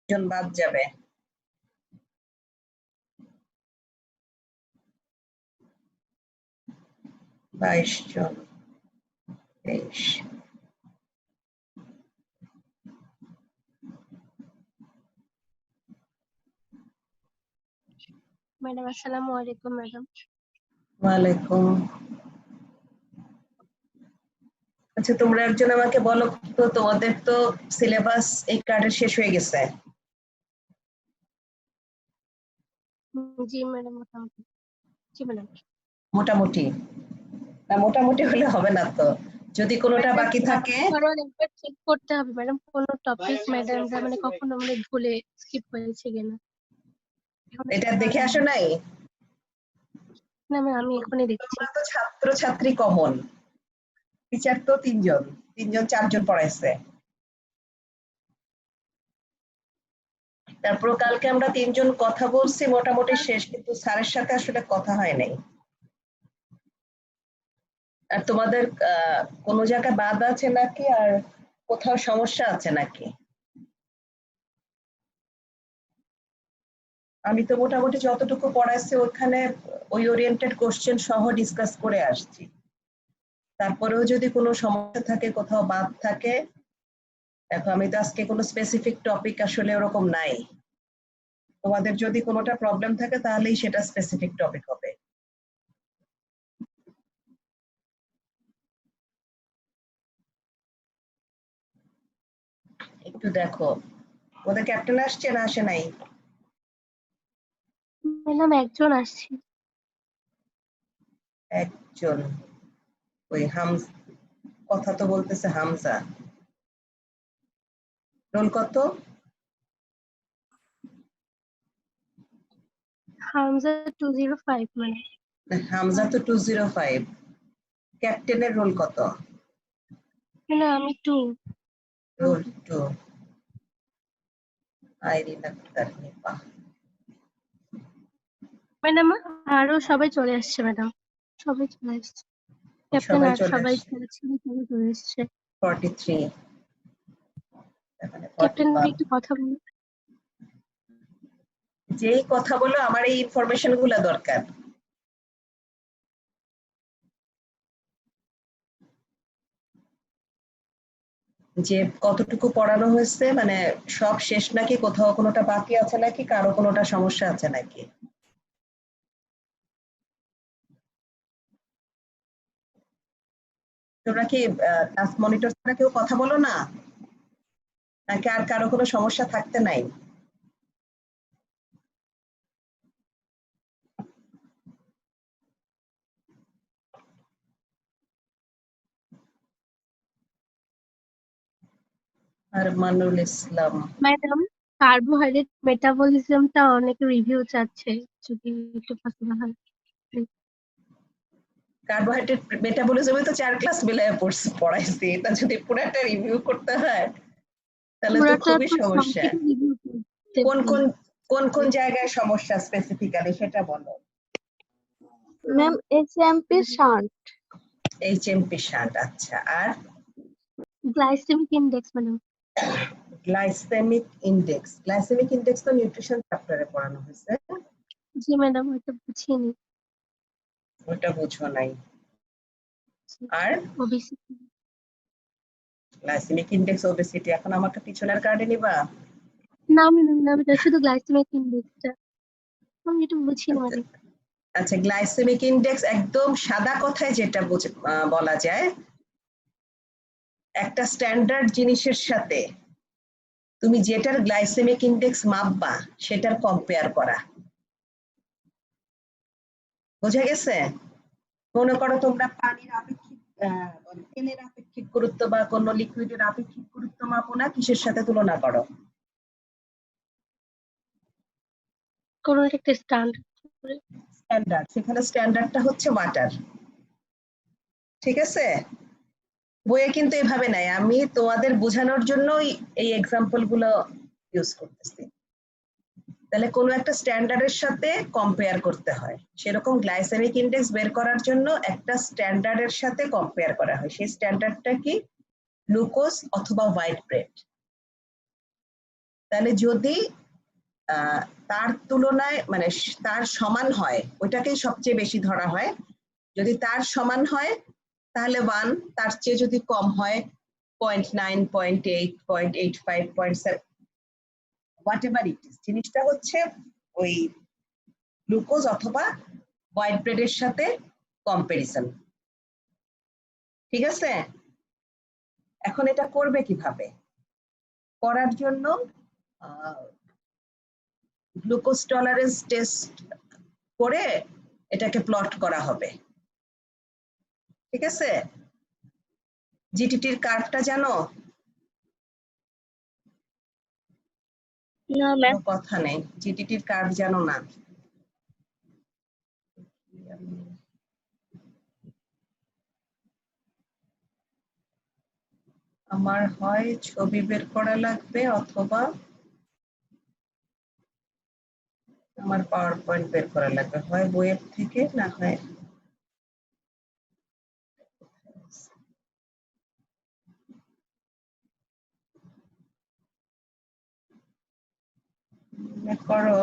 জন বাদ যাবে। 22 জন 23। ম্যাডাম আসসালামু আলাইকুম ম্যাডাম। ওয়ালাইকুম। আচ্ছা তোমরা একজন আমাকে বলো তো, তোমাদের তো সিলেবাস এই কার্ডে শেষ হয়ে গেছে? জি ম্যাডাম মোটামুটি। জি ম্যাডাম। মোটামুটি না, মোটামুটি হলে হবে না তো, যদি কোনোটা বাকি থাকে একবার চেক করতে হবে ম্যাডাম কোন টপিক ম্যাডাম মানে কখনো মানে ভুলে স্কিপ হয়েছে কিনা। এটা দেখে আসো নাই? না ম্যাম আমি এখনই দেখছি। তোমরা তো ছাত্র ছাত্রী কমন, টিচার তো তিনজন চারজন পড়াইছে। তারপর কালকে আমরা তিনজন কথা বলছি মোটামুটি শেষ, কিন্তু স্যারের সাথে আসলে কথা হয় নাই। আর তোমাদের কোনো জায়গায় বাদ আছে নাকি, আর কোথাও সমস্যা আছে নাকি? আমি তো মোটামুটি যতটুকু পড়াইছি ওখানে ওই ওরিয়েন্টেড কোশ্চেন সহ ডিসকাস করে আসছি। তারপরেও যদি কোনো সমস্যা থাকে, কোথাও বাদ থাকে, দেখো আমি তো আজকে কোনো স্পেসিফিক টপিক আসলে ওরকম নাই। তোমাদের যদি কোনোটা প্রবলেম থাকে তাহলেই সেটা স্পেসিফিক টপিক হবে। একটু দেখো ওদের ক্যাপ্টেন আসছে না আসে নাই? ম্যাডাম একজন আসছে। একজন ওই কথা তো বলতেছে হামজা। রোল কত? হামজা 205 মানে। হামজা তো 205। ক্যাপ্টেনের রোল কত? না আমি 2। রোল 2। আইরিন আক্তার নিপা। ম্যাডাম আরো সবাই চলে আসছে ম্যাডাম, সবাই চলে আসছে। ক্যাপ্টেন সবাই আর চলে সবাই আসছে। সবাই চলে আসছে। 43। ক্যাপ্টেন একটু কথা বলুন। যেই কথা বলো আমার এই ইনফরমেশন গুলা দরকার। যে কতটুকু পড়ানো হয়েছে, মানে সব শেষ নাকি, কোথাও কোনোটা বাকি আছে নাকি, কারো কোনোটা সমস্যা আছে নাকি? তোমরা কি টাস্ক মনিটর ছাড়া কেউ কথা বলো না, নাকি আর কারো কোনো সমস্যা থাকতে নাই? আরমানুল ইসলাম। ম্যাডাম কার্বোহাইড্রেট মেটাবলিজমটা অনেক রিভিউ চাচ্ছে, যদি একটু পসিবল হয়। কার্বোহাইড্রেট মেটাবলিজমে তো 4 ক্লাস মিলায় পড়াইছি, এটা যদি পুরোটা রিভিউ করতে হয় তাহলে তো খুবই সমস্যা। কোন কোন কোন কোন জায়গায় সমস্যা স্পেসিফিক্যালি সেটা বলো। Ma'am HMP shunt. HMP shunt, আচ্ছা। আর glycemic index madam. Glycemic index তো নিউট্রিশন চ্যাপ্টারে পড়ানো হয়েছে। জি ম্যাডাম ওটা বুঝিনি। ওটা বুঝো নাই। আর ওবিসিটি। গ্লাইসেমিক ইনডেক্স ওবেসিটি এখন আমাকে পিছনের কার্ডে নিবা? না ম্যাডাম না ম্যাডাম শুধু গ্লাইসেমিক ইনডেক্সটা আমি এটা বুঝিনি ম্যাডাম। আচ্ছা গ্লাইসেমিক ইনডেক্স একদম সাদা কথায় যেটা বলা যায়, একটা স্ট্যান্ডার্ড জিনিসের সাথে তুমি যেটার গ্লাইসেমিক ইনডেক্স মাপবা সেটার কম্পেয়ার করা। বোঝা গেছে? মনে করো তোমরা পানির আপেক্ষিক তেলের আপেক্ষিক গুরুত্ব বা কোনো লিকুইডের আপেক্ষিক গুরুত্ব মাপো না, কিসের সাথে তুলনা করো? কোন একটা স্ট্যান্ডার্ড। সেখানে স্ট্যান্ডার্ডটা হচ্ছে ওয়াটার। ঠিক আছে? বইয়ে কিন্তু এভাবে নাই, আমি তোমাদের বোঝানোর জন্যই এই এক্সাম্পল গুলো ইউজ করতেছি। তাহলে কোনো একটা স্ট্যান্ডার্ডের সাথে কম্পেয়ার করতে হয়, সেরকম গ্লাইসেমিক ইনডেক্স বের করার জন্য একটা স্ট্যান্ডার্ডের সাথে কম্পেয়ার করা হয়। সেই স্ট্যান্ডার্ডটা কি? গ্লুকোজ অথবা হোয়াইট ব্রেড। তাহলে যদি তার তুলনায় মানে তার সমান হয় ওইটাকেই সবচেয়ে বেশি ধরা হয়। যদি তার সমান হয় তাহলে 1, তার চেয়ে যদি কম হয় 0.9, 0.8, 0.85, 0.7 হোয়াট এভার ইট ইজ। জিনিসটা হচ্ছে ওই গ্লুকোজ অথবা হোয়াইট ব্রেডের সাথে কম্পারিজন। ঠিক আছে, এখন এটা করবে কিভাবে? করার জন্য গ্লুকোজ টলারেন্স টেস্ট করে এটাকে প্লট করা হবে। ঠিক আছে, জিটিটির কার্ভটা জানো? না ম্যাম। কোনো কথা নেই, জিটিটির কার্ভ জানো না? আমার হয় ছবি বের করা লাগবে অথবা আমার পাওয়ার পয়েন্ট বের করা লাগবে, হয় বইয়ের থেকে না হয় মনে করো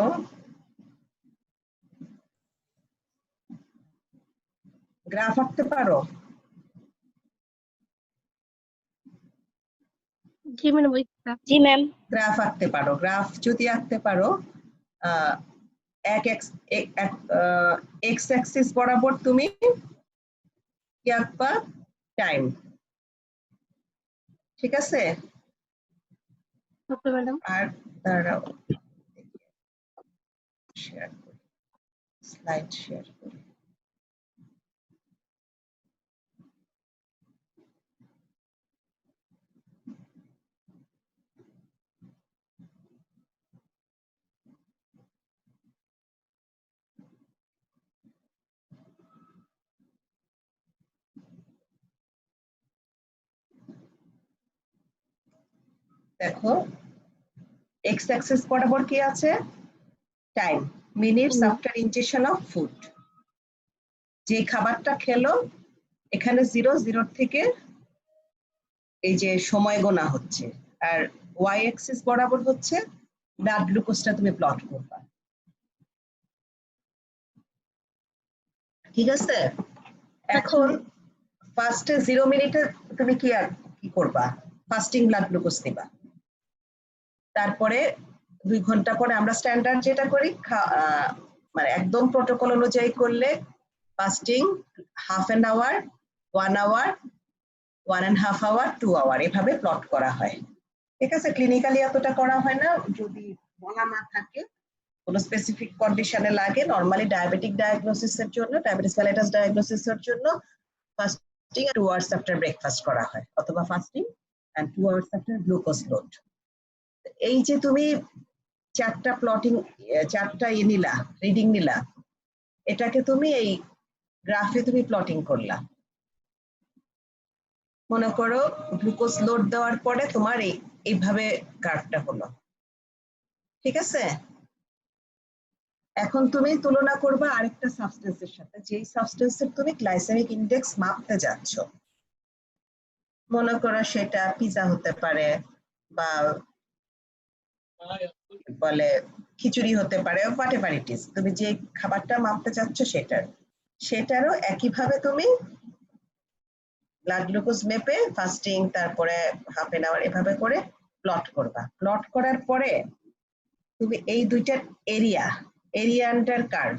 গ্রাফ আঁকতে পারো? জি মানে ওই জি ম্যাম। গ্রাফ আঁকতে পারো, গ্রাফ যদি আঁকতে পারো এক্স অ্যাক্সিস বরাবর তুমি কি আঁকবা? টাইম। ঠিক আছে, ওকে ম্যাডাম। আর দাঁড়াও শেয়ার করি, স্লাইড শেয়ার করি। দেখো এক্স অ্যাক্সিস বরাবর কি আছে? Time, minutes after injection of food. যে খাবারটা খেলো এখানে 0 থেকে এই যে সময় গোনা হচ্ছে, আর ওয়াই অ্যাক্সিস বরাবর হচ্ছে ব্লাড গ্লুকোজটা তুমি প্লট করবা। ঠিক আছে, এখন ফার্স্টে 0 মিনিটে তুমি কি করবা? ফাস্টিং ব্লাড গ্লুকোজ নিবা। তারপরে 2 ঘন্টা পরে আমরা স্ট্যান্ডার্ড যেটা করি মানে একদম প্রটোকল অনুযায়ী করলে fasting half an hour, 1 hour, 1.5 hour, 2 hour এভাবে প্লট করা হয়। ঠিক আছে, ক্লিনিক্যালি এতটা করা হয় না, যদি বলা না থাকে কোনো স্পেসিফিক কন্ডিশনে লাগে। নরমালি ডায়াবেটিক ডায়াগনোসিসের জন্য, ডায়াবেটিস মেলিটাস ডায়াগনোসিসের জন্য ফাস্টিং 2 আওয়ার্স আফটার ব্রেকফাস্ট করা হয়, অথবা fasting and 2 hours after glucose load. এই যে তুমি 4টা নিলা, রিডিং নিলা, এটাকে তুমি এই গ্রাফে তুমি প্লটিং করলা। মনে করো গ্লুকোজ লোড দেওয়ার পরে তোমার এইভাবে গ্রাফটা হলো। ঠিক আছে, এখন তুমি তুলনা করবা আরেকটা সাবস্টেন্সের সাথে, যেই সাবস্টেন্সের তুমি গ্লাইসেমিক ইনডেক্স মাপতে যাচ্ছ। মনে করো সেটা পিজা হতে পারে, বা বলে খিচুড়ি হতে পারে, হোয়াটএভার ইট ইজ, তুমি যে খাবারটা মাপতে চাচ্ছ সেটারও একইভাবে তুমি ব্লাড গ্লুকোজ মেপে ফাস্টিং তারপরে হাফ এন আওয়ার এভাবে করে প্লট করবা। প্লট করার পরে তুমি এই দুইটার এরিয়া আন্ডার কার্ভ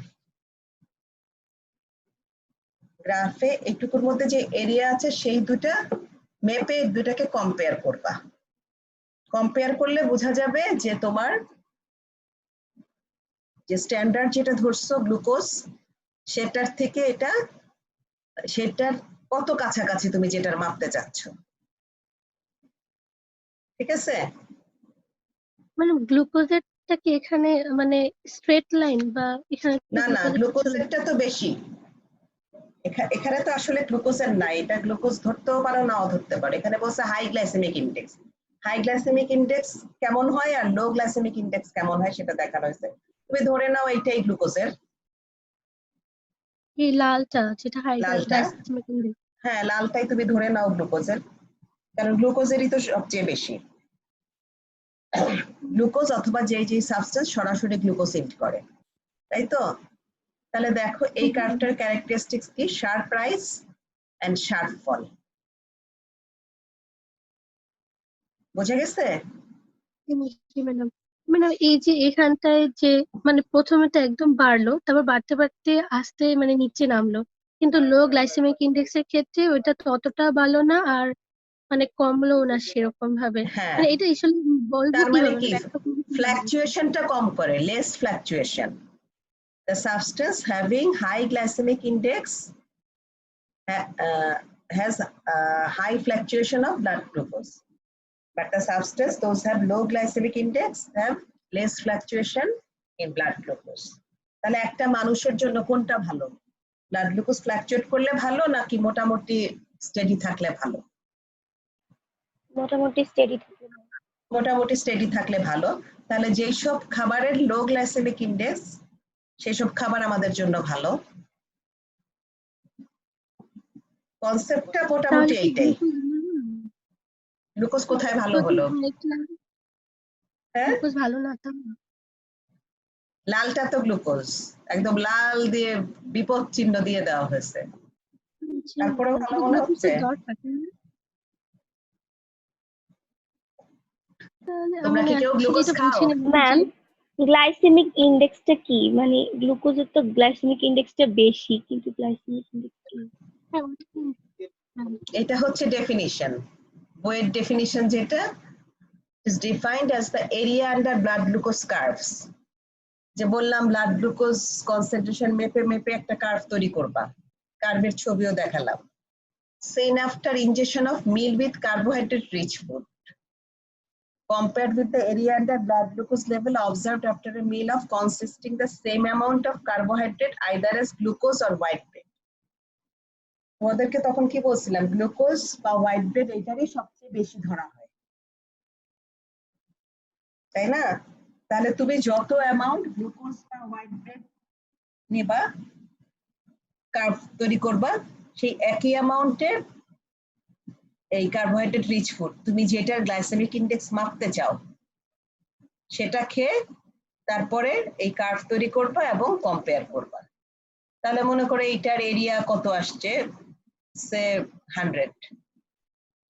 গ্রাফে এইটুকুর মধ্যে যে এরিয়া আছে সেই দুটা মেপে দুটাকে কম্পেয়ার করবা। কম্পেয়ার করলে বোঝা যাবে যে তোমার যে স্ট্যান্ডার্ড যেটা ধরছো গ্লুকোজ, সেটার থেকে সেটার কত কাছাকাছি তুমি যেটার মাপতে চাচ্ছ। ঠিক আছে, মানে গ্লুকোজেরটা কি এখানে মানে স্ট্রেট লাইন বা এখানে না গ্লুকোজেরটা তো বেশি, এখানে তো আসলে গ্লুকোজের নাই, এটা গ্লুকোজ ধরতেও পারো নাও ধরতে পারো। এখানে বলছে high glycaemic index. High glycaemic index কেমন হয় আর লো গ্লাইসেমিক ইনডেক্স কেমন হয় সেটা দেখানো হয়েছে। তুমি ধরে নাও এইটাই গ্লুকোজের, এই লালটা যেটা হাই লালটা, গ্লাইসেমিক ইনডেক্স। হ্যাঁ লালটাই তুমি ধরে নাও গ্লুকোজের, কারণ গ্লুকোজেরই তো সবচেয়ে বেশি। গ্লুকোজ অথবা যে সাবস্টেন্স সরাসরি গ্লুকোজ ইন্ট করে, তাই তো? তাহলে দেখো এই কার্ভটার ক্যারেক্টারিস্টিক্স কি? শার্প রাইজ এন্ড শার্প ফল। বোঝা গেছে? ম্যাডাম, ম্যাডাম এই যে এখানটায় যে মানে প্রথমে তো একদম বাড়লো, তারপর বাড়তে বাড়তে আস্তে মানে নিচে নামলো, কিন্তু লো গ্লাইসেমিক ইন্ডেক্সের ক্ষেত্রে ওইটা তো অতটা ভালো না, আর মানে কমলো না সেরকম ভাবে। হ্যাঁ, মানে এটা আসলে বলবো তার মানে কিভাবে, কি? ব্যাখ্যা করবো কিভাবে? ফ্ল্যাকচুয়েশনটা কম করে, less fluctuation. The substance having high glycemic index has high fluctuation of blood glucose, but the substance those have low glycemic index have less fluctuation in blood glucose. তাহলে একটা মানুষের জন্য কোনটা ভালো? ব্লাড গ্লুকোজ ফ্ল্যাকচুয়েট করলে ভালো নাকি মোটামুটি স্টেডি থাকলে ভালো? মোটামুটি স্টেডি থাকে। মোটামুটি স্টেডি থাকলে ভালো। তাহলে যেই সব খাবারের লো গ্লাইসেমিক ইন্ডেক্স সেই সব খাবার আমাদের জন্য ভালো। কনসেপ্টটা মোটামুটি তাহলে কি এইটাই। গ্লুকোজ গ্লুকোজ ভালো না? কোথায় ভালো যদি হলো? দেখলাম হ্যাঁ, গ্লুকোজ ভালো না, তাহলে লালটা তো গ্লুকোজ, একদম লাল দিয়ে বিপদ চিহ্ন দিয়ে দেওয়া হয়েছে। তারপরেও ভালো মনে হচ্ছে? গ্লুকোজের দর থাকে না। তাহলে তোমরা মানে কি কেউ আসলে গ্লুকোজ এটা খাও? বুঝিনি ম্যাম, গ্লাইসেমিক ইন্ডেক্সটা কি? মানে গ্লুকোজের তো গ্লাইসেমিক ইন্ডেক্সটা বেশি, কিন্তু গ্লাইসেমিক ইন্ডেক্স কি? হ্যাঁ, ওটা এটা হচ্ছে ডেফিনিশন, বইয়ের ডেফিনিশন, যেটা is defined as the area under blood glucose curves। যে বললাম ব্লাড গ্লুকোজ কনসেন্ট্রেশন মেপে মেপে একটা কার্ভ তৈরি করবা, কার্ভের ছবিও দেখালাম। Soon after ingestion of meal with carbohydrate rich food, compared with the area under blood glucose level observed after a meal of consisting the same amount of carbohydrate either as glucose or white bread। ওদেরকে তখন কি বলছিলাম? Glucose বা white bread এটারই সবচেয়ে বেশি ধরা হয়, তাই না? তাহলে তুমি যত অ্যামাউন্ট গ্লুকোজ বা হোয়াইট ব্রেড নেবা, কার্ভ তৈরি করবা, সেই একই অ্যামাউন্টের এই কার্বোহাইড্রেট রিচ ফুড, তুমি যেটার গ্লাইসেমিক ইন্ডেক্স মাপতে চাও সেটা খেয়ে তারপরে এই কার্ভ তৈরি করবা এবং কম্পেয়ার করবা। তাহলে মনে করো এইটার এরিয়া কত আসছে, সে 100।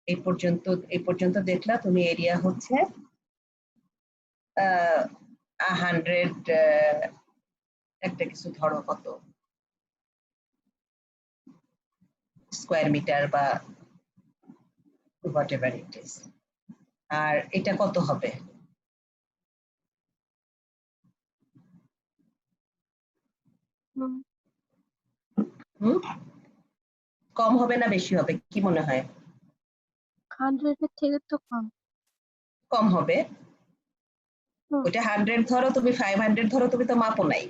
এই পর্যন্ত দেখলা তুমি এরিয়া হচ্ছে 100, একটা কিছু ধরো কত স্কোয়ার মিটার বা whatever it is। আর এটা কত হবে? হুম, কম হবে না বেশি হবে, কি মনে হয়? 100 এর থেকে তো কম। কম হবে। ওটা 100 ধরো, তুমি 500 ধরো, তুমি তো মাপো নাই,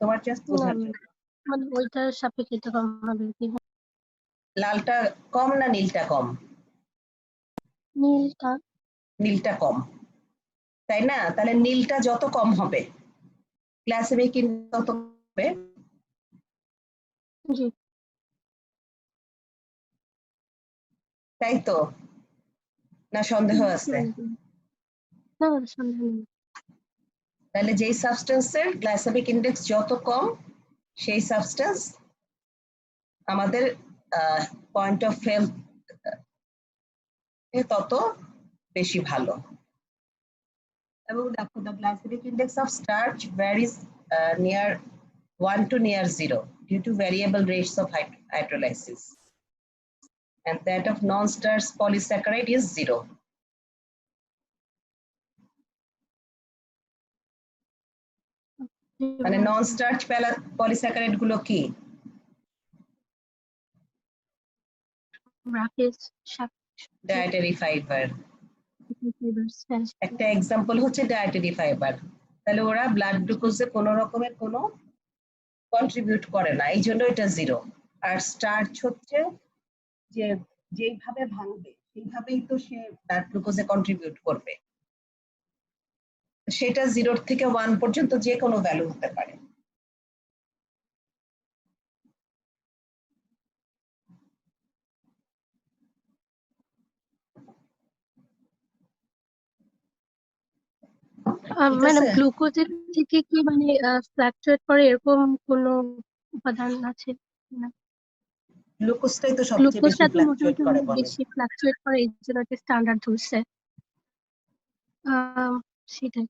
তোমার জাস্ট না, বোঝার জন্য। মানে ওইটার সাপেক্ষে তো কম হবে কি? লালটা কম না নীলটা কম? নীলটা। নীলটা কম, তাই না? তাহলে নীলটা যত কম হবে গ্লাইসেমিক ইন্ডেক্স তত হবে, জি। তাই তো? না সন্দেহ আছে? না, সন্দেহ নেই। তাহলে যেই সাবস্টেন্সের গ্লাইসেমিক ইন্ডেক্স যত কম সেই সাবস্টেন্স আমাদের পয়েন্ট অফ হেলথ তত বেশি ভালো। এবং দেখো, the glycemic index of starch varies near 1 to near 0 due to variable rates of hydrolysis, and that of non-starch polysaccharide is 0। মানে নন স্টার্চ পলিস্যাকারাইড গুলো কি? Dietary fibre. একটা এক্সাম্পল হচ্ছে ডায়েটারি ফাইবার। তাহলে ওরা ব্লাড গ্লুকোজে কোনো রকমের কোনো কন্ট্রিবিউট করে না, এই জন্য এটা 0। আর স্টার্চ হচ্ছে যে যেইভাবে ভাঙবে সেইভাবেই তো সে ব্লাড গ্লুকোজে কন্ট্রিবিউট করবে, সেটা 0 থেকে 1 পর্যন্ত যে কোনো ভ্যালু হতে পারে। ঠিক মানে আছে? গ্লুকোজের থেকে কি মানে ফ্লাকচুয়েট করে এরকম কোনো উপাদান আছে না? গ্লুকোজটাই তো সবচেয়ে বেশি গ্লুকোজটা তো ফ্লাকচুয়েট মোটামুটি করে অনেক বলে। বেশি ফ্লাকচুয়েট করে, এই জন্য একটা স্ট্যান্ডার্ড ধরছে। সেটাই।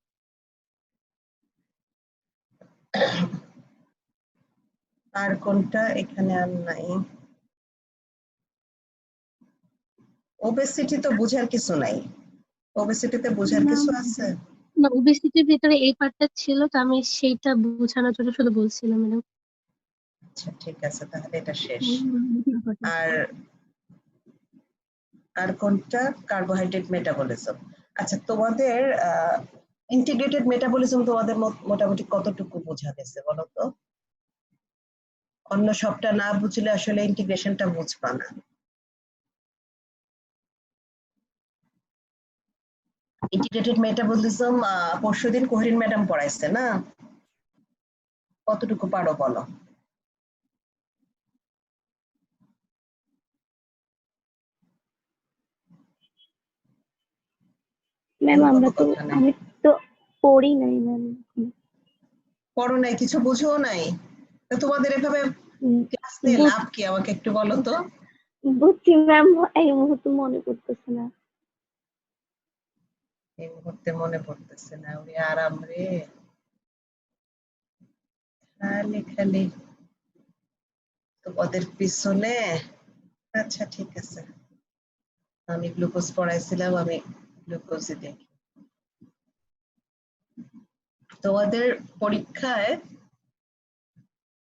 আর কোনটা এখানে আর নাই? ওবেসিটি তো বোঝার কিছু নাই। ওবেসিটিতে বোঝার না কিছু আছে? না, ওবেসিটির ভিতরে এই পার্টটা ছিল, তো আমি সেইটা বোঝানোর জন্য শুধু বলছিলাম ম্যাডাম। আচ্ছা ঠিক আছে, তাহলে এটা শেষ। আর আর কোনটা? Carbohydrate metabolism. আচ্ছা, তোমাদের ইন্টিগ্রেটেড মেটাবলিজম তোমাদের মোটামুটি কতটুকু বোঝা গেছে বলো তো? অন্য সবটা না বুঝলে আসলে ইন্টিগ্রেশনটা বুঝবা না। ইন্টিগ্রেটেড মেটাবলিজম পরশুদিন কোহরিন ম্যাডাম পড়াইছে না? কতটুকু পারো বলো? ম্যাম কথা নেই। আমি তো পড়ি নাই ম্যাম। পড়ো নাই, কিছু বুঝো নাই? তো তোমাদের এভাবে ক্লাস নিয়ে লাভ কি আমাকে একটু বলো তো? বুঝছি ম্যাম, এই মুহূর্তে মনে পড়তেছে না। এই মুহূর্তে মনে পড়তেছে না? ওরে আরাম রে, খালি খালি তোমাদের পিছনে। আচ্ছা ঠিক আছে, আমি গ্লুকোজ পড়াইছিলাম, আমি গ্লুকোজই দেখি। তোমাদের পরীক্ষায়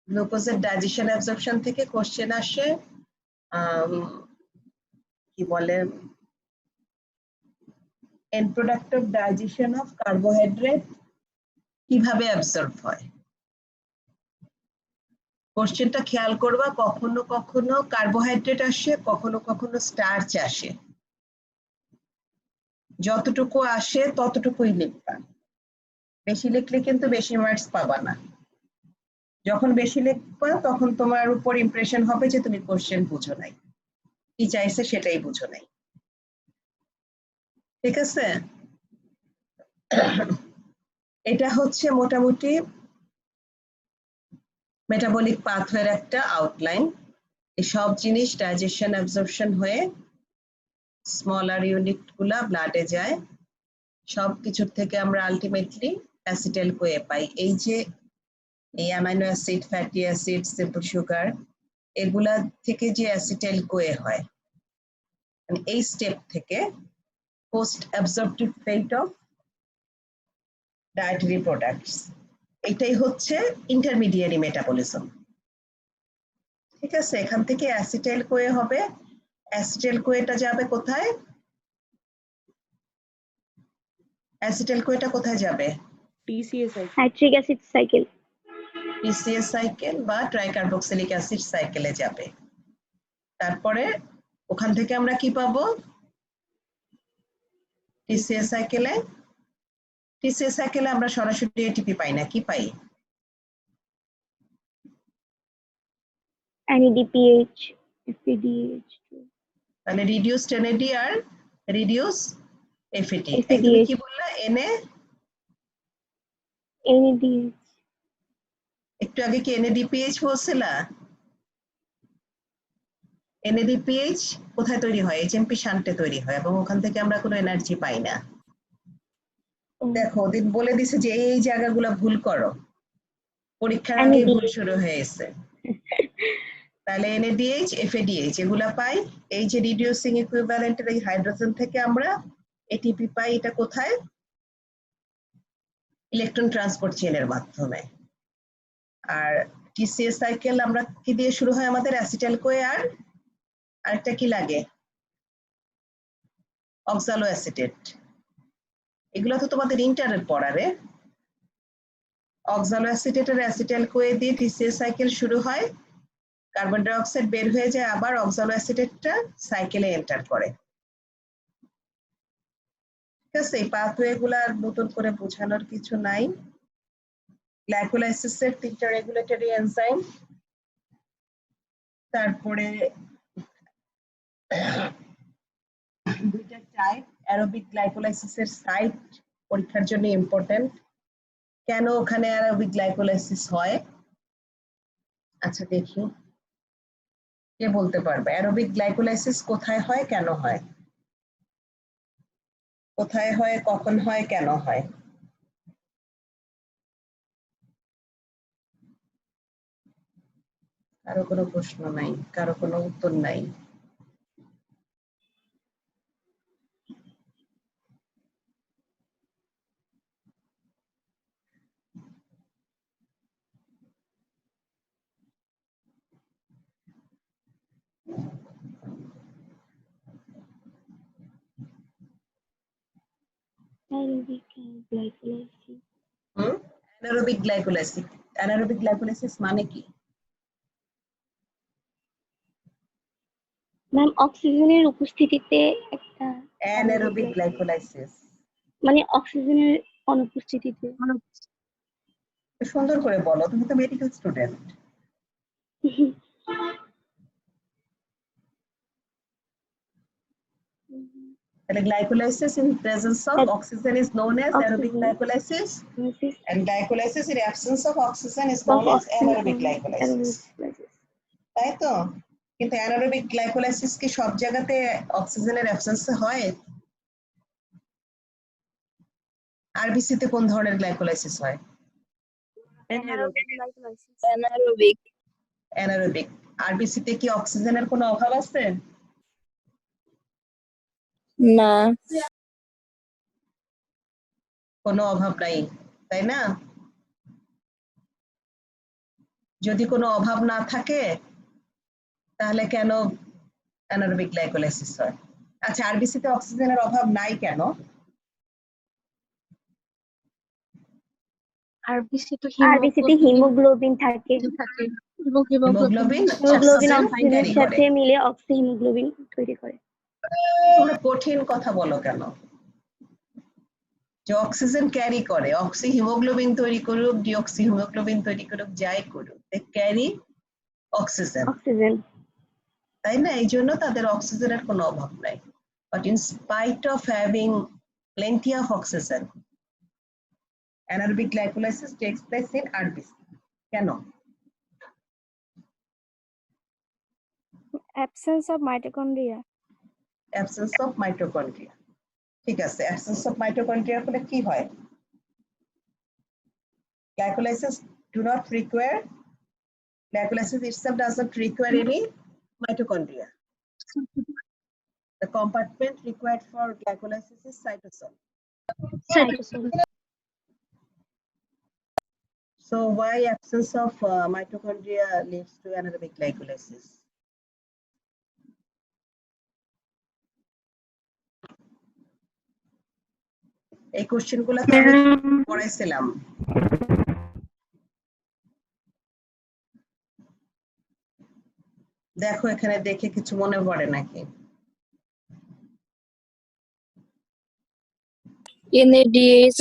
গ্লুকোজের ডাইজেশন অ্যাবজর্পশন থেকে কোশ্চেন আসে, কি বলে, and product of digestion of carbohydrate কিভাবে অ্যাবজর্ব হয়। কোশ্চেনটা খেয়াল করবা, কখনো কখনো কার্বোহাইড্রেট আসে, কখনো কখনো স্টার্চ আসে। যতটুকু আসে ততটুকুই লিখবা, বেশি লিখলে কিন্তু বেশি মার্কস পাবা না। যখন বেশি লিখবা তখন তোমার উপর ইমপ্রেশন হবে যে তুমি কোশ্চেন বুঝো নাই, কি চাইছে সেটাই বুঝো নাই। ঠিক আছে? এটা হচ্ছে মোটামুটি মেটাবলিক পাথওয়ের একটা আউটলাইন। এই সব জিনিস ডাইজেশন অ্যাবজর্পশন হয়ে স্মলার ইউনিট গুলা ব্লাডে যায়, সব কিছুর থেকে আমরা আলটিমেটলি অ্যাসিটাইল কোয়ে পাই। এই যে এই amino acid, fatty acid, simple sugar, এগুলা থেকে যে অ্যাসিটাইল কোয়ে হয়, মানে এই স্টেপ থেকে post absorptive fate of dietary products, এটাই হচ্ছে ইন্টারমিডিয়ারি মেটাবলিজম। ঠিক আছে? এখান থেকে অ্যাসিটাইল কোয়ে হবে, অ্যাসিটাইল কোয়েটা যাবে কোথায়? অ্যাসিটাইল কোয়েটা কোথায় যাবে? Nitric acid cycle. PCS cycle বা ট্রাইকার্বক্সিলিক অ্যাসিড সাইকেলে যাবে। তারপরে ওখান থেকে আমরা কি পাবো? টিসিএস সাইকেলে, টিসিএস সাইকেলে আমরা সরাসরি এটিপি পাই না, কি পাই? NADPH, FADH, তাহলে রিডিউসড এনএডি আর রিডিউস এফএটি। এই তুমি FADH, কি বললা? এনএ, NADH, একটু আগে কি এনএডিপিএইচ বলছিলা? এনএডিপিএইচ কোথায় তৈরি হয়? এইচএমপি শান্টে তৈরি হয়, এবং ওখান থেকে আমরা কোনো এনার্জি পাই না। দেখো ওদিন বলে দিছে যে এই জায়গাগুলো ভুল করো, পরীক্ষার আগে ভুল শুরু হয়েছে। তাহলে এনএডিএইচ, এফএডিএইচ এগুলা পাই। এই যে রিডিউসিং ইকুইভ্যালেন্টের এই হাইড্রোজেন থেকে আমরা এটিপি পাই, এটা কোথায়? ইলেকট্রন ট্রান্সপোর্ট চেইনের মাধ্যমে। আর টিসিএস সাইকেল আমরা কি দিয়ে শুরু হয়? আমাদের অ্যাসিটাইল কোয়ে আর আরেকটা কি লাগে? অক্সালো অ্যাসিটেট। এগুলো তো তোমাদের ইন্টারের পড়ারে। অক্সালো অ্যাসিটেটের অ্যাসিটাইল কোয়ে দিয়ে টিসিএস সাইকেল শুরু হয়, কার্বন ডাই অক্সাইড বের হয়ে যায়, আবার অক্সালো অ্যাসিটেটটা সাইকেলে এন্টার করে। ঠিক আছে? এই পাথওয়ে গুলা নতুন করে বোঝানোর কিছু নাই। গ্লাইকোলাইসিসের 3টা রেগুলেটরি এনজাইম, তারপরে 2টা টাইপ। অ্যারোবিক গ্লাইকোলাইসিসের সাইট পরীক্ষার জন্য ইম্পর্টেন্ট, কেন ওখানে অ্যারোবিক গ্লাইকোলাইসিস হয়? আচ্ছা দেখি কে বলতে পারবে অ্যারোবিক গ্লাইকোলাইসিস কোথায় হয়, কেন হয়? কোথায় হয়, কখন হয়, কেন হয়? কারো কোনো প্রশ্ন নাই, কারো কোনো উত্তর নাই। অ্যানারোবিক গ্লাইকোলাইসিস, অ্যানারোবিক গ্লাইকোলাইসিস মানে কি? ম্যাম অক্সিজেনের উপস্থিতিতে একটা অ্যানারোবিক গ্লাইকোলাইসিস মানে অক্সিজেনের অনুপস্থিতিতে। সুন্দর করে বলো, তুমি তো মেডিকেল স্টুডেন্ট। তাহলে glycolysis in presence of oxygen is known as aerobic glycolysis, and glycolysis in absence of oxygen is known as anaerobic glycolysis. তাই তো? কিন্তু অ্যানারোবিক গ্লাইকোলাইসিস কি সব জায়গাতে অক্সিজেনের অ্যাবসেন্সে হয়? আরবিসিতে কোন ধরনের গ্লাইকোলাইসিস হয়? অ্যানারোবিক। অ্যানারোবিক। আরবিসিতে কি অক্সিজেনের কোনো অভাব আছে? না। কোনো অভাব নাই, তাই না? যদি কোনো অভাব না থাকে তাহলে কেন অ্যানারোবিক গ্লাইকোলাইসিস হয়? আচ্ছা, আরবিসিতে অক্সিজেনের অভাব নাই কেন? আরবিসিতে হিমোগ্লোবিন থাকে। এবং হিমোগ্লোবিন হিমোগ্লোবিন অক্সিজেন অক্সিজেনের ক্যারি করে। সাথে মিলে হিমোগ্লোবিন তৈরি করে। তোমরা কঠিন কথা বলো কেন? যে অক্সিজেন ক্যারি করে, অক্সি হিমোগ্লোবিন তৈরি করুক, ডিঅক্সি হিমোগ্লোবিন তৈরি করুক, যাই করুক, দে ক্যারি অক্সিজেন, তাই না? এই জন্য তাদের অক্সিজেনের কোনো অভাব নাই। But in spite of having plenty of oxygen, anaerobic glycolysis takes place in RBC. কেন? Absence of mitochondria. Absence of mitochondria. ঠিক আছে, অ্যাবসেন্স অফ মাইটোকন্ড্রিয়া হলে কি হয়? Glycolysis do not require, glycolysis itself does not require any mitochondria. The compartment required for glycolysis is cytosol. So why absence of mitochondria leads to anaerobic glycolysis? এই question গুলো তো আমি পড়াইছিলাম। দেখো এখানে দেখে কিছু মনে পড়ে নাকি? NADH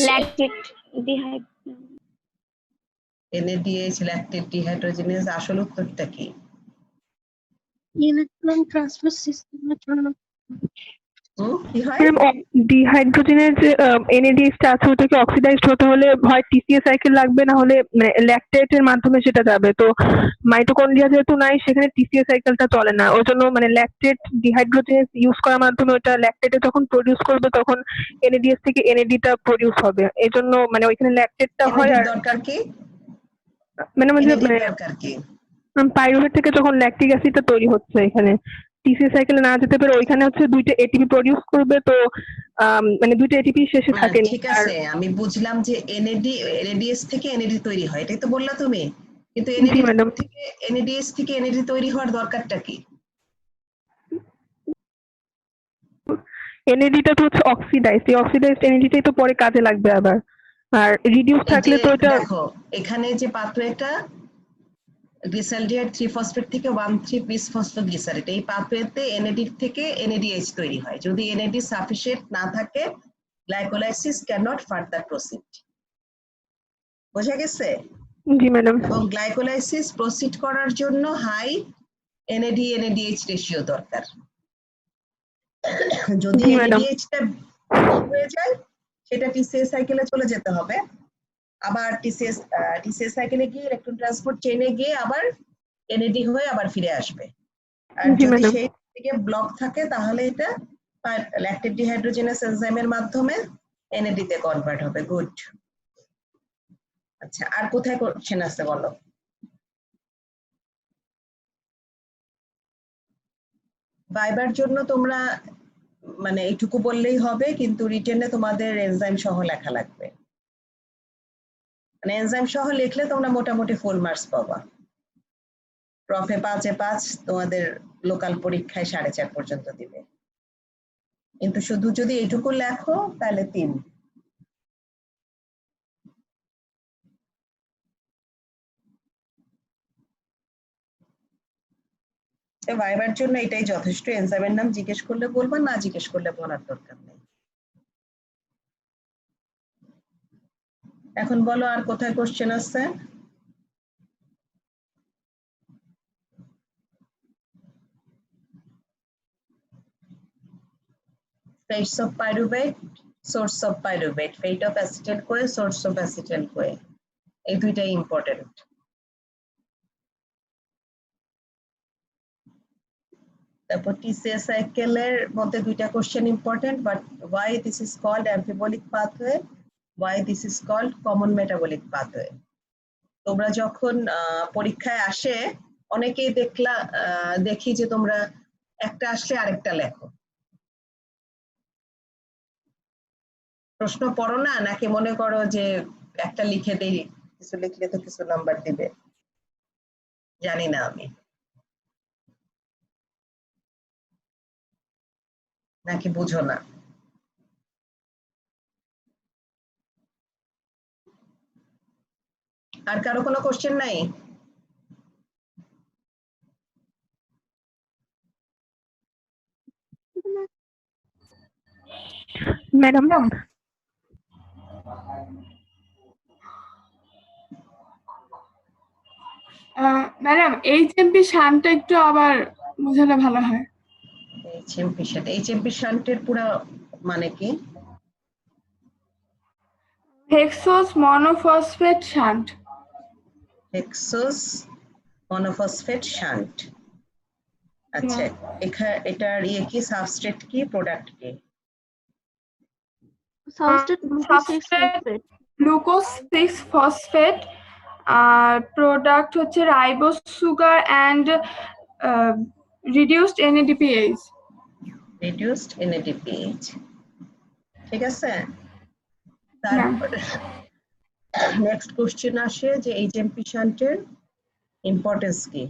NADH ল্যাকটেট ডিহাইড্রোজেনেজ, আসল উত্তরটা কি? ইলেকট্রন ট্রান্সফার সিস্টেমের জন্য কি হয়? ডিহাইড্রোজেনের যে NADH টা আছে ওটাকে অক্সিডাইজড হতে হলে হয় TCA সাইকেল লাগবে, না হলে ল্যাকটেটের মাধ্যমে সেটা যাবে। তো মাইটোকন্ড্রিয়া যেহেতু নাই সেখানে TCA সাইকেলটা চলে না, ওই জন্য ল্যাকটেট ডিহাইড্রোজেনেজ ইউজ করার মাধ্যমে ওটা ল্যাকটেটে যখন প্রডিউস করবে তখন NADH থেকে NAD টা প্রডিউস হবে। এই জন্য ওইখানে ল্যাকটেটটা হয়। আর দরকার কি? দরকার কি? পাইরুভেট থেকে যখন ল্যাকটিক অ্যাসিডটা তৈরি হচ্ছে এখানে TCA সাইকেলে না যেতে পারে, ওইখানে হচ্ছে দুইটা এটিপি প্রডিউস করবে। তো দুইটা এটিপি শেষে থাকে। ঠিক আছে, আমি বুঝলাম যে NADH থেকে NAD তৈরি হয়, এটাই তো বললা তুমি। কিন্তু NADH থেকে NAD তৈরি হওয়ার দরকারটা কি? NAD টা তো হচ্ছে অক্সিডাইজড, এই অক্সিডাইজড NAD টাই তো পরে কাজে লাগবে আবার। আর রিডিউস থাকলে তো এটা দেখো এখানে যে পাথওয়েটা গ্লিসালডিহাইড 3-ফসফেট থেকে 1,3-বিসফসফোগ্লিসারেট, এই পাথওয়েতে NAD থেকে NADH তৈরি হয়। যদি NAD সাফিসিয়েন্ট না থাকে, glycolysis can not further proceed. বোঝা গেছে? জি ম্যাডাম। এবং গ্লাইকোলাইসিস প্রসিড করার জন্য হাই NAD NADH রেশিও দরকার। যদি NADH টা কম হয়ে যায় সেটা TCA সাইকেলে চলে যেতে হবে, আবার টিসিএস সাইকেলে গিয়ে ইলেকট্রন ট্রান্সপোর্ট চেইনে গিয়ে আবার এনএডি হয়ে আবার ফিরে আসবে। আর জি যদি ম্যাডাম। সেই দিকে ব্লক থাকে তাহলে এটা ল্যাকটেট ডিহাইড্রোজেনাস এনজাইমের মাধ্যমে এনএডি তে কনভার্ট হবে। গুড। আচ্ছা, আর কোথায় কোশ্চেন আছে বলো? ভাইবার জন্য তোমরা মানে এইটুকু বললেই হবে, কিন্তু রিটেনে তোমাদের এনজাইম সহ লেখা লাগবে। মানে এনজাইম সহ লিখলে তোমরা মোটামুটি ফুল মার্কস পাবা। প্রফে 5-এ 5, তোমাদের লোকাল পরীক্ষায় 4.5 পর্যন্ত দিবে। কিন্তু শুধু যদি এইটুকু লেখো তাহলে 3। ভাইবার জন্য এটাই যথেষ্ট। এনজাইমের নাম জিজ্ঞেস করলে বলবা, না জিজ্ঞেস করলে বলার দরকার নেই। এখন বলো আর কোথায় কোশ্চেন আছে? Fates of pyruvate, source of pyruvate, fate of acetyl CoA, source of acetyl CoA, এই দুইটাই ইম্পর্টেন্ট। তারপর টিসিএস সাইকেলের মধ্যে দুইটা question important, but why this is called amphibollic pathway, why this is called common metabolic pathway। তোমরা যখন পরীক্ষায় আসে অনেকেই দেখি যে তোমরা একটা আসলে আরেকটা লেখো। প্রশ্ন পড়ো না, নাকি মনে করো যে একটা লিখে দেই, কিছু লিখলে তো কিছু নাম্বার দিবে? জানি না আমি, নাকি বুঝো না? আর কারো কোনো কোশ্চেন নাই? ম্যাডাম, ম্যাডাম এইচএমপি শানটা একটু আবার বোঝালে ভালো হয়। এইচএমপি শান্টের পুরো মানে কি? Hexose monophosphate shunt. Hexose monophosphate shunt. আচ্ছা, এটার কি সাবস্ট্রেট কি প্রোডাক্ট কি? সাবস্ট্রেট গ্লুকোজ 6 ফসফেট, আর প্রোডাক্ট হচ্ছে ribose sugar and reduced NADPH. Reduced NADPH, ঠিক আছে। তারপর নেক্সট কোশ্চেন আসে যে এইচএমপি শান্টের ইম্পর্টেন্স কি?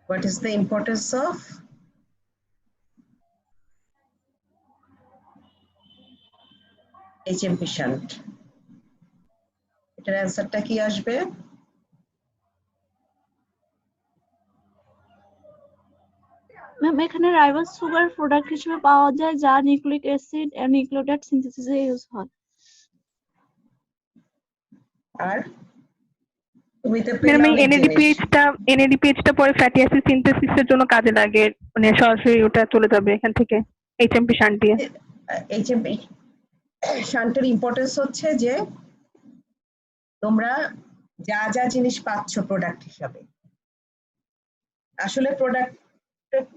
What is the importance of HMP shunt? এটার অ্যান্সারটা কি আসবে? ম্যাম এখানে রাইবোজ সুগার প্রোডাক্ট হিসেবে পাওয়া যায় যা নিউক্লিক অ্যাসিড এন্ড নিউক্লিওটাইড সিনথেসিসে ইউজ হয়। আর তুমি তো ম্যাডাম পেলাম এই এনএডিপিএইচটা পরে ফ্যাটি অ্যাসিড সিনথেসিসের জন্য কাজে লাগে, মানে সরাসরি ওটা চলে যাবে এখান থেকে এইচএমপি শান্ট দিয়ে। এইচএমপি শান্টের ইম্পর্টেন্স হচ্ছে যে তোমরা যা যা জিনিস পাচ্ছ প্রোডাক্ট হিসাবে, আসলে প্রোডাক্ট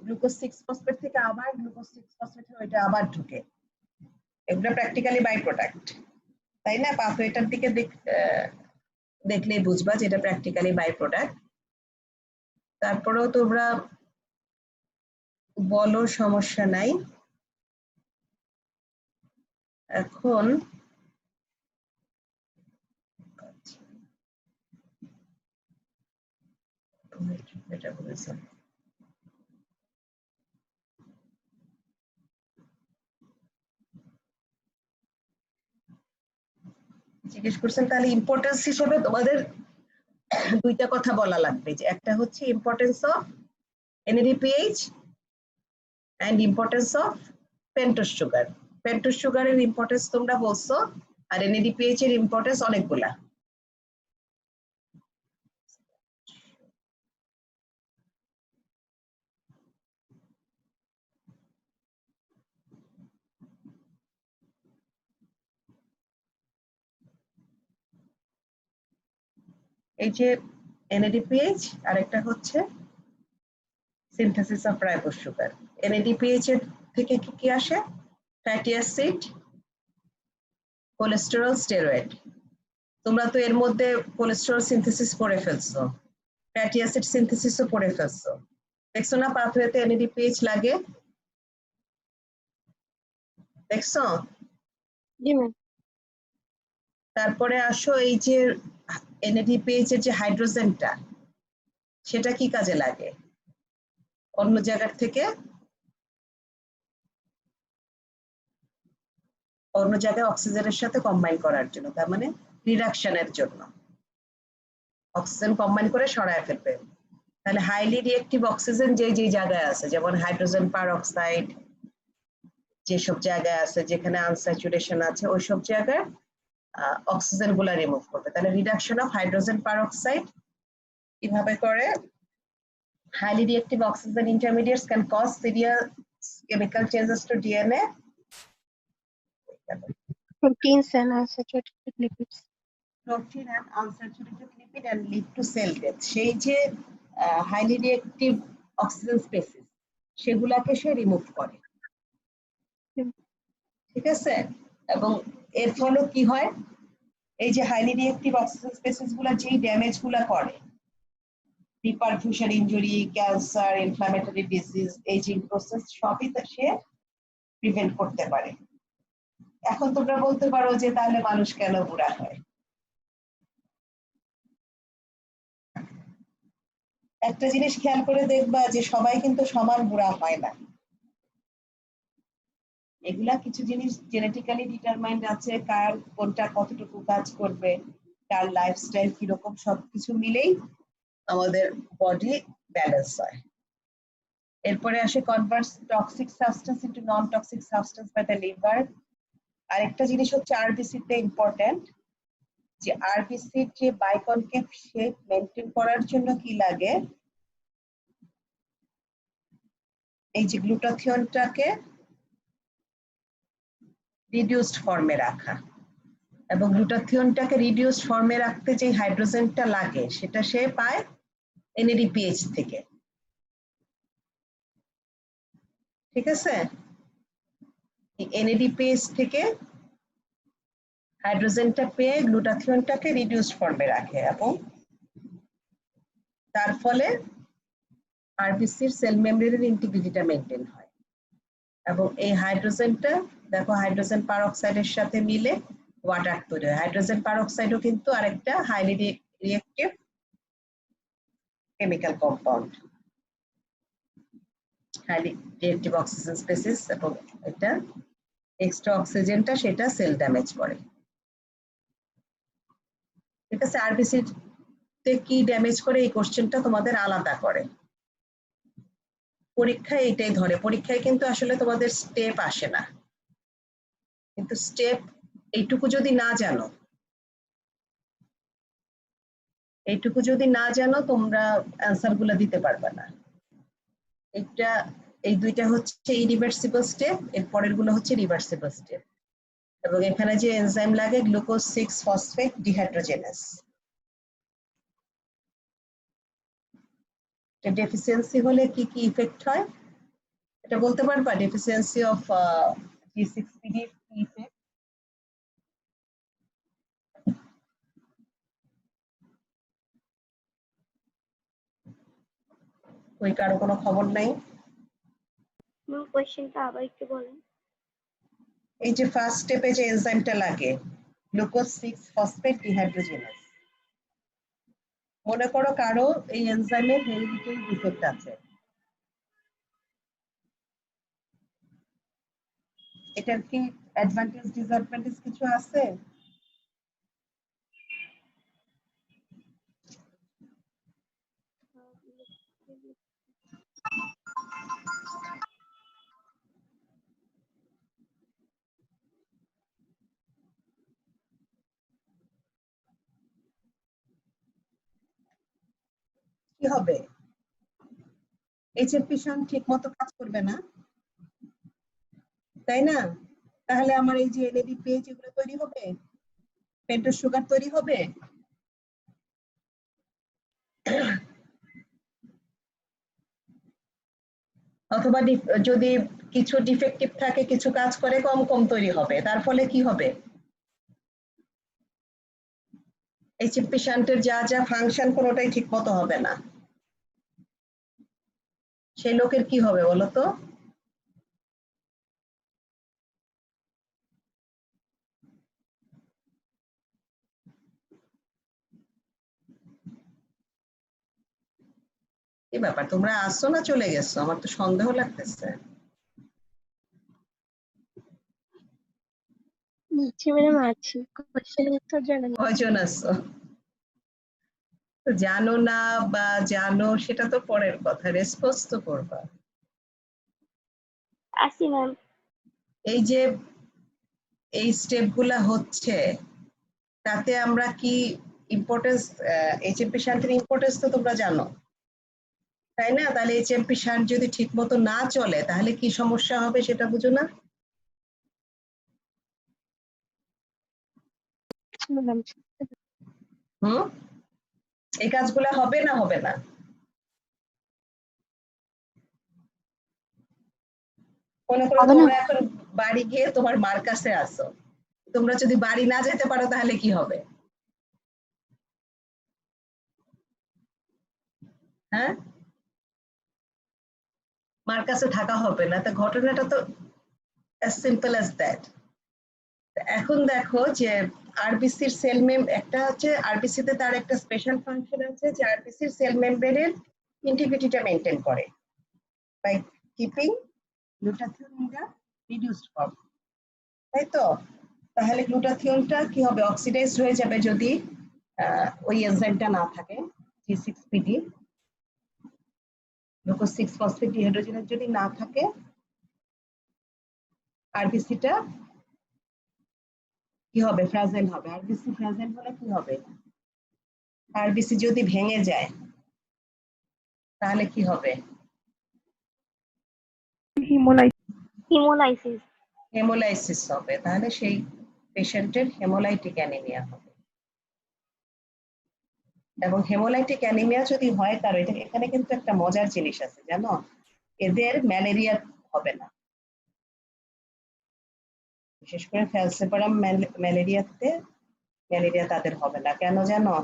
গ্লুকোজ 6 ফসফেট থেকে আবার গ্লুকোজ 6 ফসফেট ওইটা আবার ঢুকে, এগুলো প্র্যাকটিক্যালি বাই প্রোডাক্ট, তাই না? পাথওয়েটার দিকে দেখলেই বুঝবা যে এটা প্র্যাকটিক্যালি বাই প্রোডাক্ট। তারপরেও তোমরা বলো, সমস্যা নাই। এখন এটা বলেছে জিজ্ঞেস করছেন, তাহলে ইম্পর্টেন্স হিসেবে তোমাদের দুইটা কথা বলা লাগবে, যে একটা হচ্ছে importance of NADPH and importance of pentose sugar. Pentose সুগারের ইম্পর্টেন্স তোমরা বলছো, আর NADPH এর ইম্পর্টেন্স অনেকগুলা। এই যে NADPH আর একটা হচ্ছে synthesis of ribose sugar. NADPH এর থেকে কি কি আসে? Fatty acid, cholesterol, steroid. তোমরা তো এর মধ্যে কোলেস্টেরল সিনথেসিস পড়ে ফেলছো, ফ্যাটি অ্যাসিড সিনথেসিসও পড়ে ফেলছো। দেখছো না পাথওয়েতে NADPH লাগে? দেখছো? জি ম্যাম। তারপরে আসো এই যে NADPH এর যে হাইড্রোজেনটা, সেটা কি কাজে লাগে? অন্য জায়গার থেকে অন্য জায়গায় অক্সিজেনের সাথে কম্বাইন করার জন্য, তার মানে রিডাকশনের জন্য। অক্সিজেন কম্বাইন করে সরায় ফেলবে। তাহলে হাইলি রিঅ্যাক্টিভ অক্সিজেন যে যে জায়গায় আছে, যেমন হাইড্রোজেন পারঅক্সাইড যেসব জায়গায় আছে যেখানে আনস্যাচুরেশন আছে, ওইসব জায়গায় অক্সিজেন গুলা রিমুভ করবে। তাহলে রিডাকশন অফ হাইড্রোজেন পারঅক্সাইড কিভাবে করে? Highly reactive oxygen intermediates can cause severe chemical changes to DNA. Proteins and unsaturated lipids. Protein and unsaturated lipid and lead to cell death. সেই যে highly reactive oxygen species সেগুলাকে সে remove করে, ঠিক আছে? এবং এর ফলে কি হয়? এই যে হাইলি রিঅ্যাক্টিভ অক্সিজেন স্পেসিস গুলা যেই ড্যামেজ গুলা করে, reperfusion injury, cancer, inflammatory disease, ageing process সবই সে প্রিভেন্ট করতে পারে। এখন তোমরা বলতে পারো যে তাহলে মানুষ কেন বুড়া হয়? একটা জিনিস খেয়াল করে দেখবা যে সবাই কিন্তু সমান বুড়া হয় না। এগুলা কিছু জিনিস জেনেটিক্যালি ডিটারমাইন্ড আছে, কার কোনটা কতটুকু কাজ করবে, কার লাইফস্টাইল কিরকম, সবকিছু মিলেই আমাদের বডি ব্যালেন্স হয়। এরপরে আসে converse toxic substance into non toxic substance by the liver. আরেকটা জিনিস হচ্ছে আরবিসি তে ইম্পর্টেন্ট, যে আরবিসি যে বাইকনকেভ শেপ মেনটেন করার জন্য কি লাগে? এই যে গ্লুটাথিয়নটাকে রিডিউসড ফর্মে রাখা, এবং গ্লুটাথিয়নটাকে রিডিউসড ফর্মে রাখতে যে হাইড্রোজেনটা লাগে সেটা সে পায় NADPH থেকে, ঠিক আছে? NADPH থেকে হাইড্রোজেনটা পেয়ে গ্লুটাথিয়নটাকে রিডিউসড ফর্মে রাখে, এবং তার ফলে আরবিসির সেল মেমব্রেনের ইন্টিগ্রিটিটা মেনটেন হয়। এবং এই হাইড্রোজেনটা দেখো হাইড্রোজেন পারঅক্সাইডের সাথে মিলে ওয়াটার তৈরি হয়। হাইড্রোজেন পারঅক্সাইডও কিন্তু আরেকটা highly reactive chemical compound, highly reactive oxygen species, এবং এটা এক্সট্রা অক্সিজেনটা সেটা সেল ড্যামেজ করে, ঠিক আছে? আরবিসি তে কি ড্যামেজ করে এই কোশ্চেনটা তোমাদের আলাদা করে, পরীক্ষায় এটাই ধরে। পরীক্ষায় কিন্তু আসলে তোমাদের স্টেপ আসে না, কিন্তু স্টেপ এইটুকু যদি না জানো, তোমরা অ্যান্সার গুলা দিতে পারবে না। এটা এই দুইটা হচ্ছে ইরিভার্সিবল স্টেপ, এর পরের গুলো হচ্ছে রিভার্সিবল স্টেপ। এবং এখানে যে এনজাইম লাগে গ্লুকোজ 6 ফসফেট ডিহাইড্রোজেনেস, ডেফিসিয়েন্সি হলে কি কি ইফেক্ট হয় এটা বলতে পারবা? ডেফিসিয়েন্সি অফ G6PD কি ইফেক্ট? ওই কারো কোনো খবর নাই? ম্যাম কোশ্চেনটা আবার একটু বলেন। এই যে ফার্স্ট স্টেপে যে এনজাইমটা লাগে গ্লুকোজ 6 ফসফেট ডিহাইড্রোজেনেস, মনে করো কারো এই এনজাইমের হেরিডিটারি ডিফেক্ট আছে, এটার কি অ্যাডভান্টেজ ডিসঅ্যাডভান্টেজ কিছু আছে? কি হবে? HFP ঠিক মতো কাজ করবে না, তাই না? তাহলে আমার এই যে NADPH এগুলো তৈরি হবে, পেন্টোজ সুগার তৈরি হবে, অথবা যদি কিছু ডিফেক্টিভ থাকে, কিছু কাজ করে কম কম তৈরি হবে, তার ফলে কি হবে? এইচএমপি শান্টের যা যা ফাংশন কোনোটাই ঠিক মতো হবে না। সেই লোকের কি হবে বলো তো? কি ব্যাপার, তোমরা আসছো না চলে গেছো? আমার তো সন্দেহ লাগতেছে। জি ম্যাডাম আছি, কোশ্চেনের উত্তর জানেন? কয়জন আসছো? জানো না বা জানো সেটা তো পরের কথা, রেসপন্স তো করবা। আসি ম্যাম। এই যে এই স্টেপগুলা হচ্ছে, তাতে আমরা কি ইম্পর্টেন্স, এইচএমপি শান্টের ইম্পর্টেন্স তো তোমরা জানো, তাই না? তাহলে এইচএমপি শান্ট যদি ঠিক মতো না চলে তাহলে কি সমস্যা হবে সেটা বুঝো না? ম্যাডাম হুম, এই কাজগুলা হবে না হবে না? মনে করো হবে না। তোমরা এখন বাড়ি গিয়ে তোমার মার কাছে আসো, তোমরা যদি বাড়ি না যেতে পারো তাহলে কি হবে? হ্যাঁ, মার কাছে থাকা হবে না, তা ঘটনাটা তো as simple as that। এখন দেখো যে আরবিসির সেল একটা হচ্ছে, আরবিসি তে তার একটা স্পেশাল ফাংশন আছে যে আরবিসির সেল মেমব্রেনের ইন্টিগ্রিটিটা মেনটেন করে by keeping glutathione in the reduced form, তাই তো? তাহলে গ্লুটাথিওনটা কি হবে? অক্সিডাইজড হয়ে যাবে যদি ওই এনজাইমটা না থাকে, G6PD গ্লুকোজ 6 ফসফেট ডিহাইড্রোজেনেজ যদি না থাকে, আরবিসিটা কি হবে? ফ্রাজাইল হবে। আরবিসি ফ্রাজাইল হলে কি হবে? আরবিসি যদি ভেঙে যায় তাহলে কি হবে? হিমোলাইসিস। হেমোলাইসিস হবে। তাহলে সেই পেশেন্টের হেমোলাইটিক অ্যানিমিয়া হবে। এবং হেমোলাইটিক অ্যানিমিয়া যদি হয়, তার এখানে কিন্তু একটা মজার জিনিস আছে জানো, এদের ম্যালেরিয়া হবে না, বিশেষ করে ফ্যালসিপারাম ম্যালেরিয়াতে ম্যালেরিয়া তাদের হবে না। কেন জানো?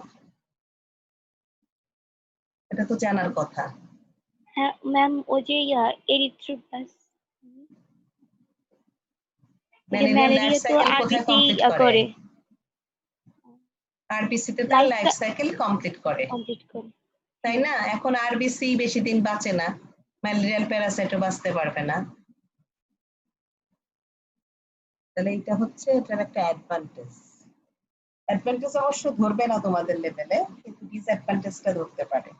এটা তো জানার কথা। হ্যাঁ ম্যাম, ওই যে এরিথ্রোপ্লাস, ম্যালেরিয়ার লাইফ ম্যালেরিয়া তো সাইকেল কোথায় আরবিসি কমপ্লিট করে? করে, আরবিসি তে তার লাইফ সাইকেল কমপ্লিট করে, কমপ্লিট করে। তাই না? এখন আরবিসি বেশি দিন বাঁচে না, ম্যালেরিয়াল প্যারাসাইটও বাঁচতে পারবে না। তাহলে এটা হচ্ছে এটার একটা অ্যাডভান্টেজ। অ্যাডভান্টেজ অবশ্য ধরবে না তোমাদের লেভেলে, কিন্তু ডিসঅ্যাডভান্টেজটা ধরতে পারে,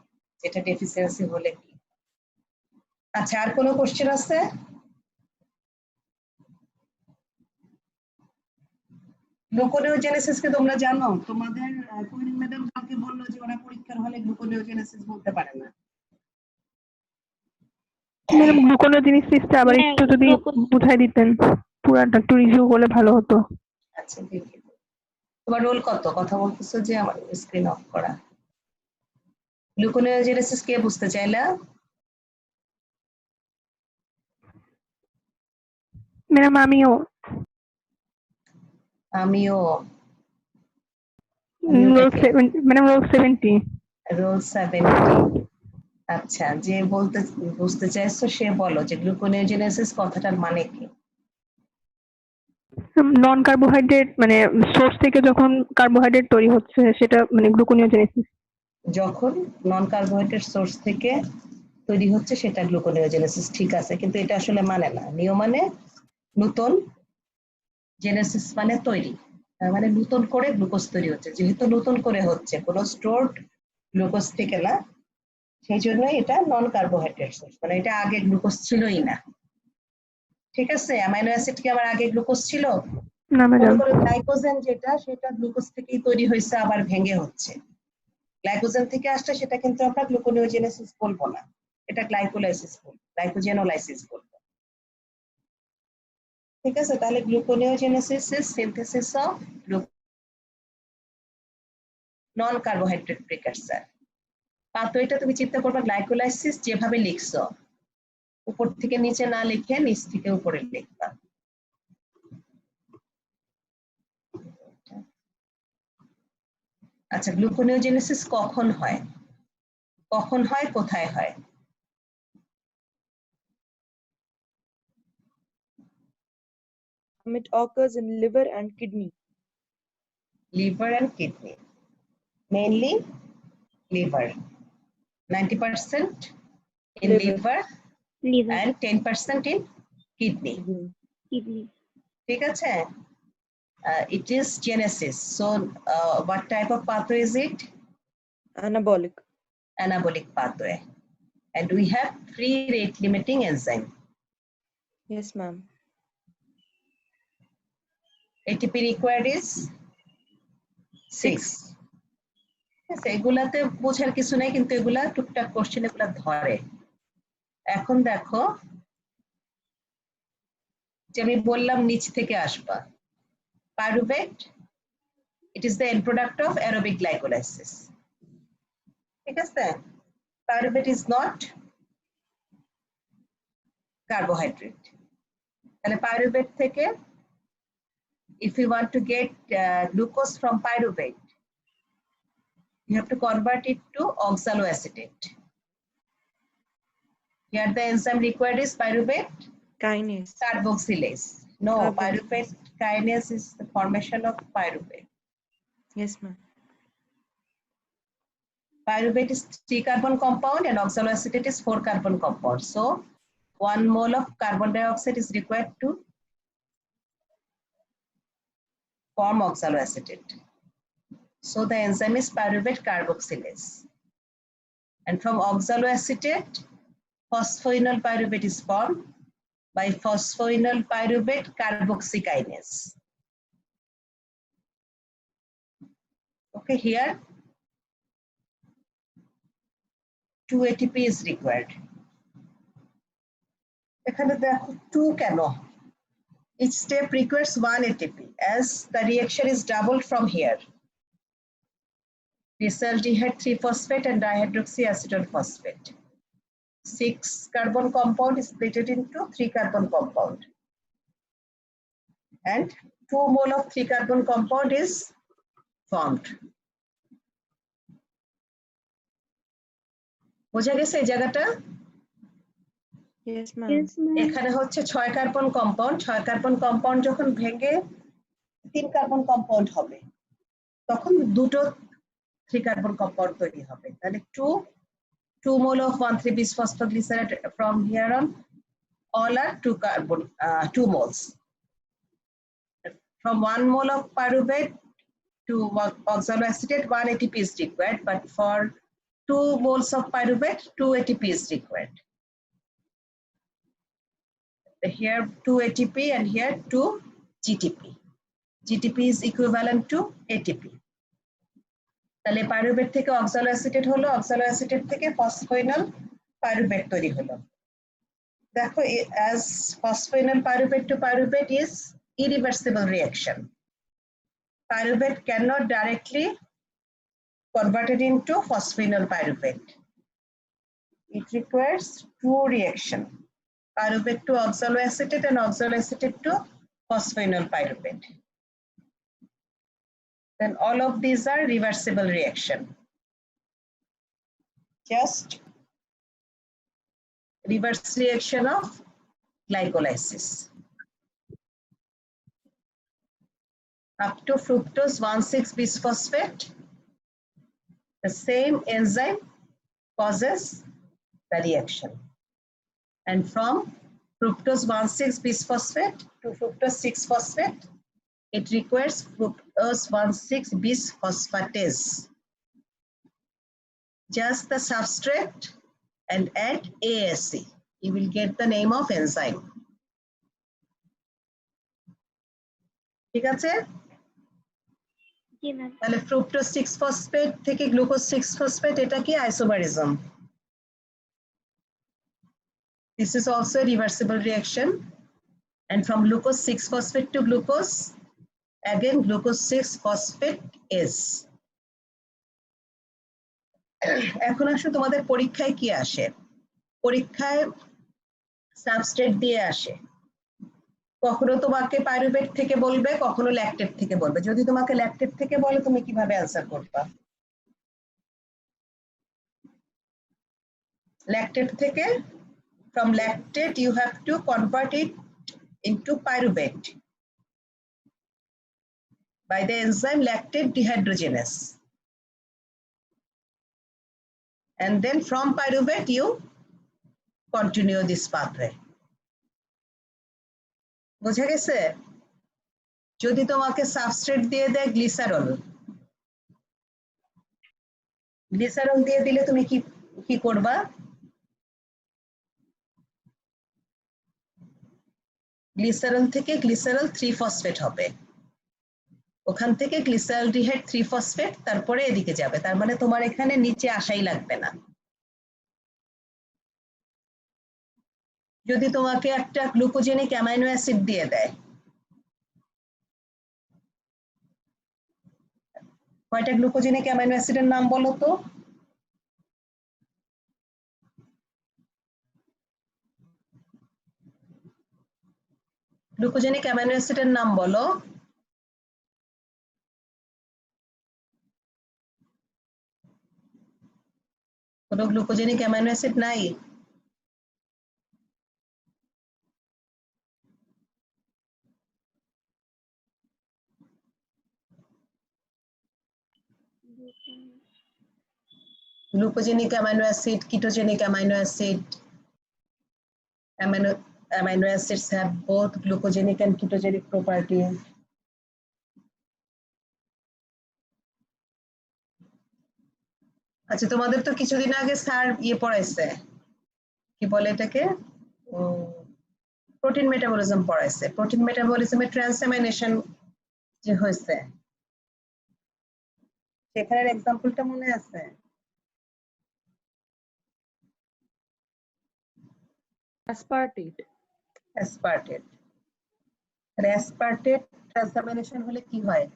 যেটা ডেফিসিয়েন্সি হলে কি। আচ্ছা, আর কোনো কোশ্চেন আছে? গ্লুকোনিওজেনেসিস কে তোমরা জানো? তোমাদের কুইন ম্যাডাম কালকে বললো যে ওরা পরীক্ষার হলে গ্লুকোনিওজেনেসিস বলতে পারে না। ম্যাডাম গ্লুকোনিওজেনেসিসটা আবার হ্যাঁ, একটু যদি বুঝাই দিতেন, পুরাটা একটু রিভিউ করলে ভালো হতো। আচ্ছা, ঠিক আছে। তোমার রোল কত? কথা বলতেছো যে আমার স্ক্রিন অফ করা। গ্লুকোনিওজেনেসিস কে বুঝতে চাইলা? ম্যাডাম আমিও আমিও ম্যাডাম রোল 70। রোল 70। আচ্ছা, যে বুঝতে চাইছো সে বলো যে গ্লুকোনিওজেনেসিস কথাটার মানে কি? নন কার্বোহাইড্রেট মানে সোর্স থেকে যখন কার্বোহাইড্রেট তৈরি হচ্ছে সেটা মানে গ্লুকোনিওজেনেসিস। যখন নন কার্বোহাইড্রেট সোর্স থেকে তৈরি হচ্ছে সেটা গ্লুকোনিওজেনেসিস, ঠিক আছে, কিন্তু এটা আসলে মানে না। নিও মানে নতুন, জেনেসিস মানে তৈরি, তার মানে নতুন করে গ্লুকোজ তৈরি হচ্ছে। যেহেতু নতুন করে হচ্ছে, কোনো স্টোরড গ্লুকোজ থেকে না, সেই জন্য এটা নন কার্বোহাইড্রেট সোর্স, মানে এটা আগে গ্লুকোজ ছিলই না। ঠিক আছে? অ্যামাইনো অ্যাসিড কি আবার আগে গ্লুকোজ ছিল? না মনে ম্যাডাম। করো গ্লাইকোজেন যেটা, সেটা গ্লুকোজ থেকেই তৈরি হয়েছে, আবার ভেঙে হচ্ছে। গ্লাইকোজেন থেকে আসছে, সেটা কিন্তু আমরা গ্লুকোনিওজেনেসিস বলবো না, এটা গ্লাইকোলাইসিস বলবো, গ্লাইকোজেনোলাইসিস বলবো। ঠিক আছে? তাহলে gluconeogenesis is synthesis of non carbohydrate precursor. তো এটা তুমি চিন্তা করবে গ্লাইকোলাইসিস যেভাবে লিখছো, উপর থেকে নিচে না লিখে নিচ থেকে উপরে লিখবা। আচ্ছা, গ্লুকোনিওজেনেসিস কখন হয়, কোথায় হয়? It occurs in liver and kidney. Liver and kidney, mainly liver, 90% in liver liver and 10% in kidney. Kidney ঠিক আছে? It is genesis. So what type of pathway is it? Anabolic. Anabolic pathway. And we have free rate limiting enzyme. Yes, ma'am. ATP required is 6. এগুলাতে বোঝার কিছু নেই, কিন্তু এগুলা টুকটাক question এগুলা ধরে। এখন দেখো যে আমি বললাম নিচ থেকে আসবা, pyruvate, it is the end product of aerobic glycolysis. ঠিক আছে? Pyruvate is not carbohydrate. তাহলে pyruvate থেকে if you want to get glucose from pyruvate, you have to convert it to oxaloacetate. Here the enzyme required is pyruvate Kinase. carboxylase. No, Carboxylase. pyruvate kinase is the formation of pyruvate. Yes, ma'am. Pyruvate is 3-carbon compound and oxaloacetate is 4-carbon compound. So 1 mole of carbon dioxide is required to form oxaloacetate. So the enzyme is pyruvate carboxylase. And from oxaloacetate, phosphoenol pyruvate is formed by phosphoenol pyruvate carboxykinase. Okay, here 2 ATP is required. এখানে দেখো 2 কেন? Each step requires 1 ATP as the reaction is doubled from here. Dialdehyde 3-phosphate and dihydroxyacetone phosphate. 6-carbon compound is split into 3-carbon compound. And 2 mole of 3-carbon compound is formed. বোঝা গেছে এই জায়গাটা? Yes, ma'am. এখানে হচ্ছে 6-কার্বন compound, 6-কার্বন compound যখন ভেঙে 3-কার্বন compound হবে তখন দুটো 3-কার্বন কম্পাউন্ড তৈরি হবে। তাহলে 2 mole of 1,3-bisphosphoglycerate from here on, all are 2 moles. From 1 mole of pyruvate to oxaloacetate, 1 ATP is required, but for 2 moles of pyruvate, 2 ATP is required. Here 2 ATP and here 2 GTP. GTP is equivalent to ATP. তাহলে pyruvate থেকে অক্সালোঅ্যাসিটেট হলো, অক্সালোঅ্যাসিটেট থেকে ফসফোইনল pyruvate তৈরি হলো। দেখো, as phosphoenol pyruvate to pyruvate is irreversible reaction. Pyruvate cannot directly converted into phosphoenol pyruvate. It requires 2 reactions. Pyruvate to oxaloacetate and oxaloacetate to phosphoenol pyruvate. Then all of these are reversible reaction. Just reverse reaction of glycolysis. Up to fructose 1,6-bisphosphate, the same enzyme causes the reaction. And from fructose 1,6-bisphosphate to fructose 6-phosphate, it requires fructose 1,6-bisphosphatase. Just the substrate and add ASE. You will get the name of enzyme. ঠিক আছে? জি ma'am তাহলে fructose 6-phosphate থেকে glucose 6-phosphate, এটা কি isomerism? This is also a reversible reaction. And from glucose 6-phosphate to glucose, again glucose 6-phosphate is. এখন আসলে তোমাদের পরীক্ষায় কি আসে? পরীক্ষায় সাবস্ট্রেট দিয়ে আসে। কখনো তোমাকে পাইরুভেট থেকে বলবে, কখনো ল্যাকটেট থেকে বলবে। যদি তোমাকে ল্যাকটেট থেকে বলে তুমি কিভাবে অ্যান্সার করবা? ল্যাকটেট থেকে, from lactate you have to convert it into pyruvate by the enzyme lactate dehydrogenase, and then from pyruvate you continue this pathway. বোঝা গেছে? যদি তোমাকে সাবস্ট্রেট দিয়ে দেয় গ্লিসারল, গ্লিসারল দিয়ে দিলে তুমি কি কি করবা? গ্লিসারল থেকে গ্লিসারল 3-ফসফেট হবে, ওখান থেকে গ্লিসারলডিহাইড 3-ফসফেট, তারপরে এদিকে যাবে। তার মানে তোমার এখানে নিচে আসাই লাগবে না। যদি তোমাকে একটা গ্লুকোজেনিক অ্যামাইনো অ্যাসিড দিয়ে দেয়, কয়টা গ্লুকোজেনিক অ্যামাইনো অ্যাসিডের নাম বলো তো? গ্লুকোজেনিক অ্যামাইনো অ্যাসিডের নাম বলো। কোনো গ্লুকোজেনিক অ্যামাইনো অ্যাসিড নাই? Glucogenic amino acid, ketogenic amino acid, amino acids have both glucogenic and ketogenic properties. আচ্ছা, তোমাদের তো কিছুদিন আগে স্যার পড়াইছে, কি বলে এটাকে, প্রোটিন মেটাবলিজম পড়াইছে। প্রোটিন মেটাবলিজমের ট্রান্সঅ্যামিনেশন যে হয়েছে, সেখানের এক্সাম্পলটা মনে আছে? Aspartate. অ্যাসপার্টেট। তাহলে অ্যাসপার্টেট ট্রান্সঅ্যামিনেশন হলে কি হয়?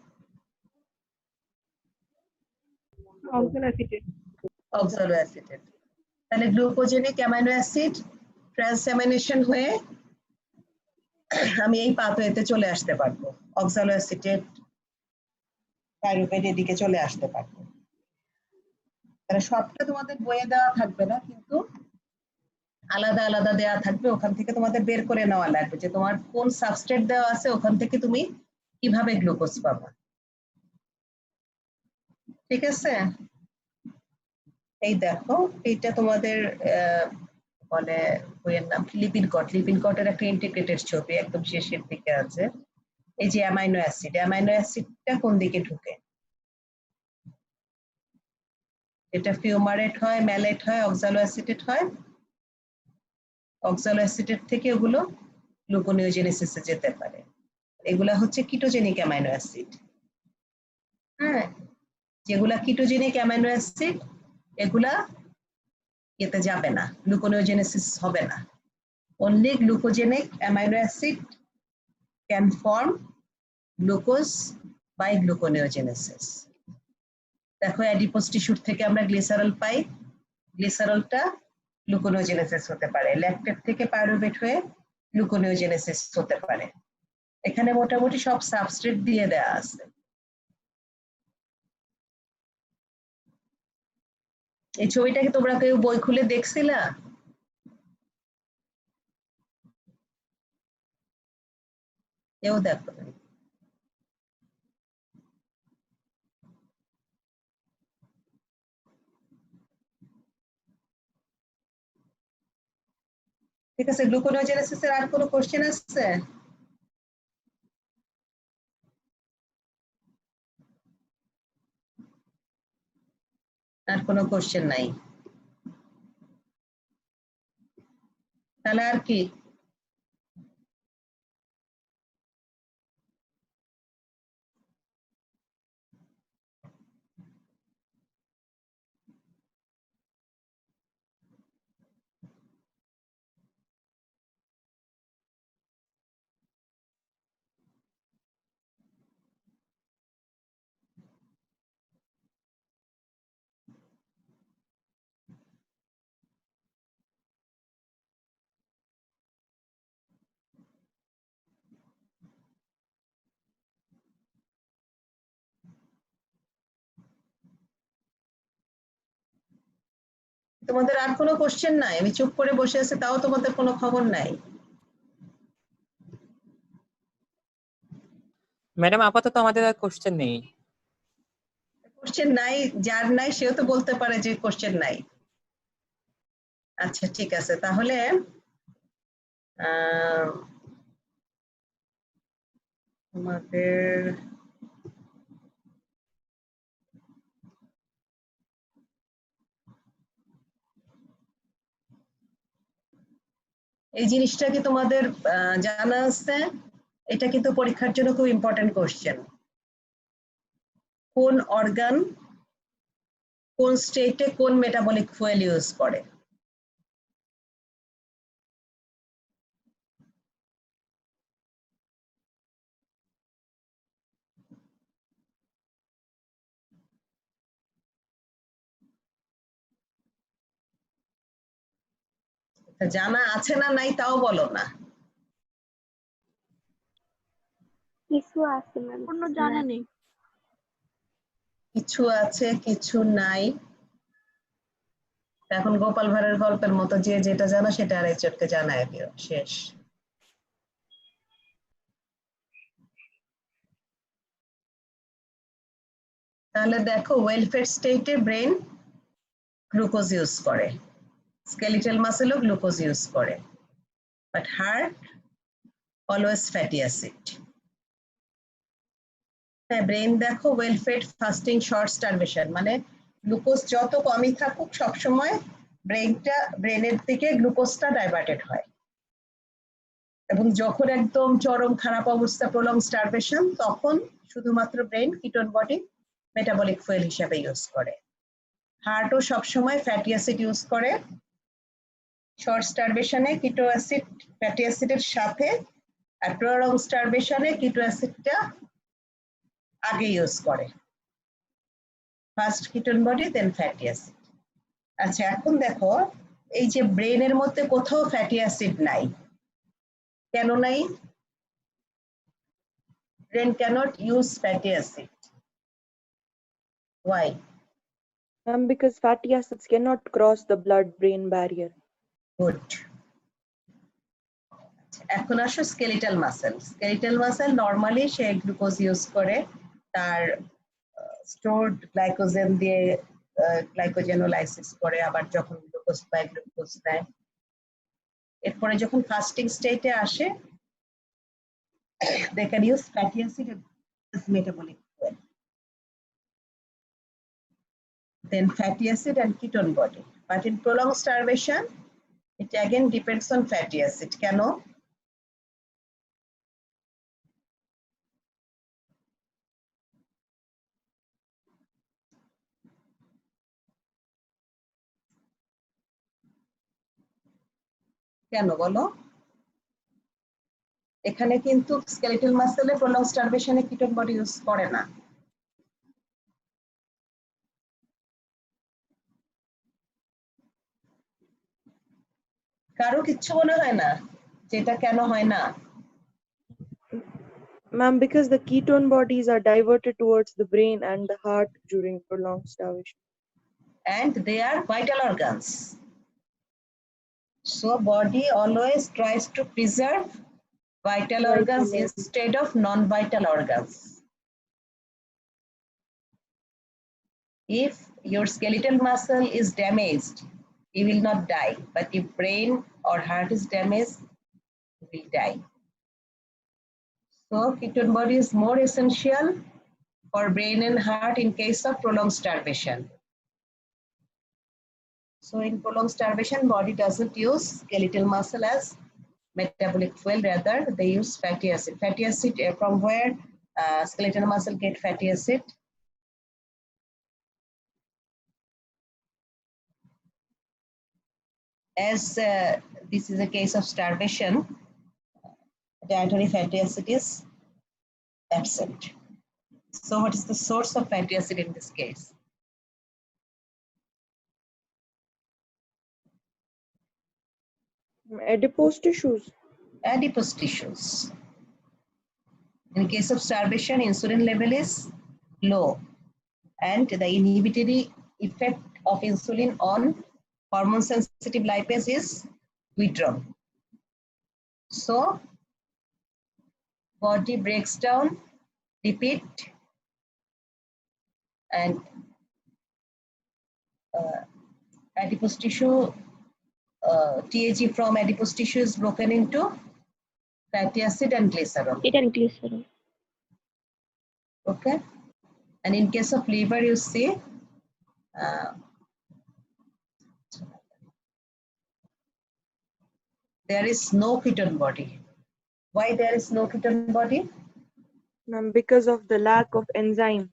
অক্সালোঅ্যাসিটেট। অক্সালোঅ্যাসিটেট। তাহলে গ্লুকোজেনিক অ্যামাইনো অ্যাসিড ট্রান্সঅ্যামিনেশন হয়ে আমি এই পাথওয়েতে চলে আসতে পারবো, অক্সালোঅ্যাসিটেট পাইরুভেট এদিকে চলে আসতে পারবো। তাহলে সবটা তোমাদের বইয়ে দেওয়া থাকবে না, কিন্তু আলাদা আলাদা দেওয়া থাকবে। ওখান থেকে তোমাদের বের করে নেওয়া লাগবে যে তোমার কোন সাবস্ট্রেট দেওয়া আছে, ওখান থেকে তুমি কিভাবে গ্লুকোজ পাবা। ঠিক আছে? এই দেখো, এইটা তোমাদের বলে বইয়ের নাম লিপিড কট। লিপিড কটের একটা ইন্টিগ্রেটেড ছবি একদম শেষের দিকে আছে। এই যে অ্যামাইনো অ্যাসিড, অ্যামাইনো অ্যাসিডটা কোন দিকে ঢুকে? এটা ফিউমারেট হয়, ম্যালেট হয়, অক্সালো অ্যাসিটেট হয়। অক্সালো অ্যাসিটেট থেকে ওগুলো গ্লুকোনিওজেনেসিসে যেতে পারে। এগুলা হচ্ছে কিটোজেনিক অ্যামাইনো অ্যাসিড। হ্যাঁ, যেগুলা কিটোজেনিক অ্যামাইনো অ্যাসিড, এগুলা এতে যাবে না, গ্লুকোনিওজেনেসিস হবে না। Only glucogenic amino acid can form glucose by gluconeogenesis. দেখো, অ্যাডিপোজ টিস্যুর থেকে আমরা গ্লিসারল পাই, গ্লিসারলটা গ্লুকোনিওজেনেসিস হতে পারে। ল্যাকটেট থেকে পাইরুভেট হয়ে গ্লুকোনিওজেনেসিস হতে পারে। এখানে মোটামুটি সব সাবস্ট্রেট দিয়ে দেওয়া আছে। এই ছবিটাকে তোমরা কেউ বই খুলে দেখছিলা? কেউ দেখো নাই? ঠিক আছে, গ্লুকোনিওজেনেসিসের আর কোনো কোশ্চেন আছে? আর কোনো কোশ্চেন নাই? তাহলে আর কি? তোমাদের আর কোনো কোশ্চেন নাই? আমি চুপ করে বসে আছি তাও তোমাদের কোনো খবর নাই? ম্যাডাম আপাতত আমাদের আর কোশ্চেন নেই। কোশ্চেন নাই, যার নাই সেও তো বলতে পারে যে কোশ্চেন নাই। আচ্ছা ঠিক আছে, তাহলে তোমাদের এই জিনিসটা কি তোমাদের জানা আছে? এটা কিন্তু পরীক্ষার জন্য খুব ইম্পর্টেন্ট কোশ্চেন। কোন অর্গান কোন স্টেটে কোন মেটাবলিক ফুয়েল ইউজ করে? জানা আছে না নাই তাও বলো না। কিছু আছে ম্যাম, পূর্ণ জানা নেই। কিছু আছে কিছু নাই। এখন গোপাল ভাঁড়ের গল্পের মতো যে যেটা জানা সেটা আরেকজনকে জানায় দিও, শেষ। তাহলে দেখো, ওয়েলফেয়ার স্টেটে ব্রেন গ্লুকোজ ইউজ করে, স্কেলিটাল মাসেলও গ্লুকোজ ইউজ করে, but heart always fatty acid. হ্যাঁ, ব্রেন দেখো ওয়েলফেড, ফাস্টিং, শর্ট স্টারভেশন, মানে গ্লুকোজ যত কমই থাকুক সবসময় ব্রেনের দিকে গ্লুকোজটা ডাইভার্টেড হয়। এবং যখন একদম চরম খারাপ অবস্থা, প্রলং স্টারভেশন, তখন শুধুমাত্র brain ketone body metabolic fuel হিসাবে ইউজ করে। হার্টও সবসময় ফ্যাটি অ্যাসিড ইউজ করে। শর্ট স্টারভেশনে কিটো অ্যাসিড ফ্যাটি অ্যাসিডের সাথে, আর প্রলং স্টারভেশনে কিটো অ্যাসিডটা আগে ইউজ করে। ফার্স্ট কিটোন বডি দেন ফ্যাটি অ্যাসিড। আচ্ছা এখন দেখো, এই যে ব্রেনের মধ্যে কোথাও ফ্যাটি অ্যাসিড নাই, কেন নাই? Brain can't use fatty acid. Why? Ma'am, because fatty acids cannot cross the blood-brain barrier. Good. এখন আসো skeletal muscle. Skeletal muscle normally সে গ্লুকোজ ইউজ করে, তার স্টোরড গ্লাইকোজেন দিয়ে গ্লাইকোজেনোলাইসিস করে, আবার যখন গ্লুকোজ পায় গ্লুকোজ দেয়। এরপরে যখন ফাস্টিং স্টেটে আসে, they can use fatty acid as metabolic fuel, then fatty acid and ketone body. But in prolonged starvation, it again depends on fatty acid. কেন? কেন বলো? এখানে কিন্তু স্কেলিটাল মাসেলে প্রলং স্টারভেশনে কিটোন বডি ইউজ করে না। কারো কিচ্ছু মনে হয় না যেটা কেন হয় না? Ma'am, because the ketone bodies are diverted towards the brain and the heart during prolonged starvation. And they are vital organs. So body always tries to preserve vital organs instead of non-vital organs. If your skeletal muscle is damaged, you will not die. But if brain or heart is damaged, you will die. So ketone body is more essential for brain and heart in case of prolonged starvation. So in prolonged starvation, body doesn't use skeletal muscle as metabolic fuel, rather they use fatty acid. Fatty acid, from where skeletal muscle get fatty acid? As this is a case of starvation, dietary fatty acid is absent. So what is the source of fatty acid in this case? Adipose tissues. Adipose tissues. In case of starvation, insulin level is low, and the inhibitory effect of insulin on hormone sensitive lipase is withdrawn. So body breaks down lipid and adipose tissue, TAG from adipose tissue is broken into fatty acid and glycerol. It and glycerol. Okay, and in case of liver, you see there is no ketone body. Why there is no ketone body? Because of the lack of enzyme.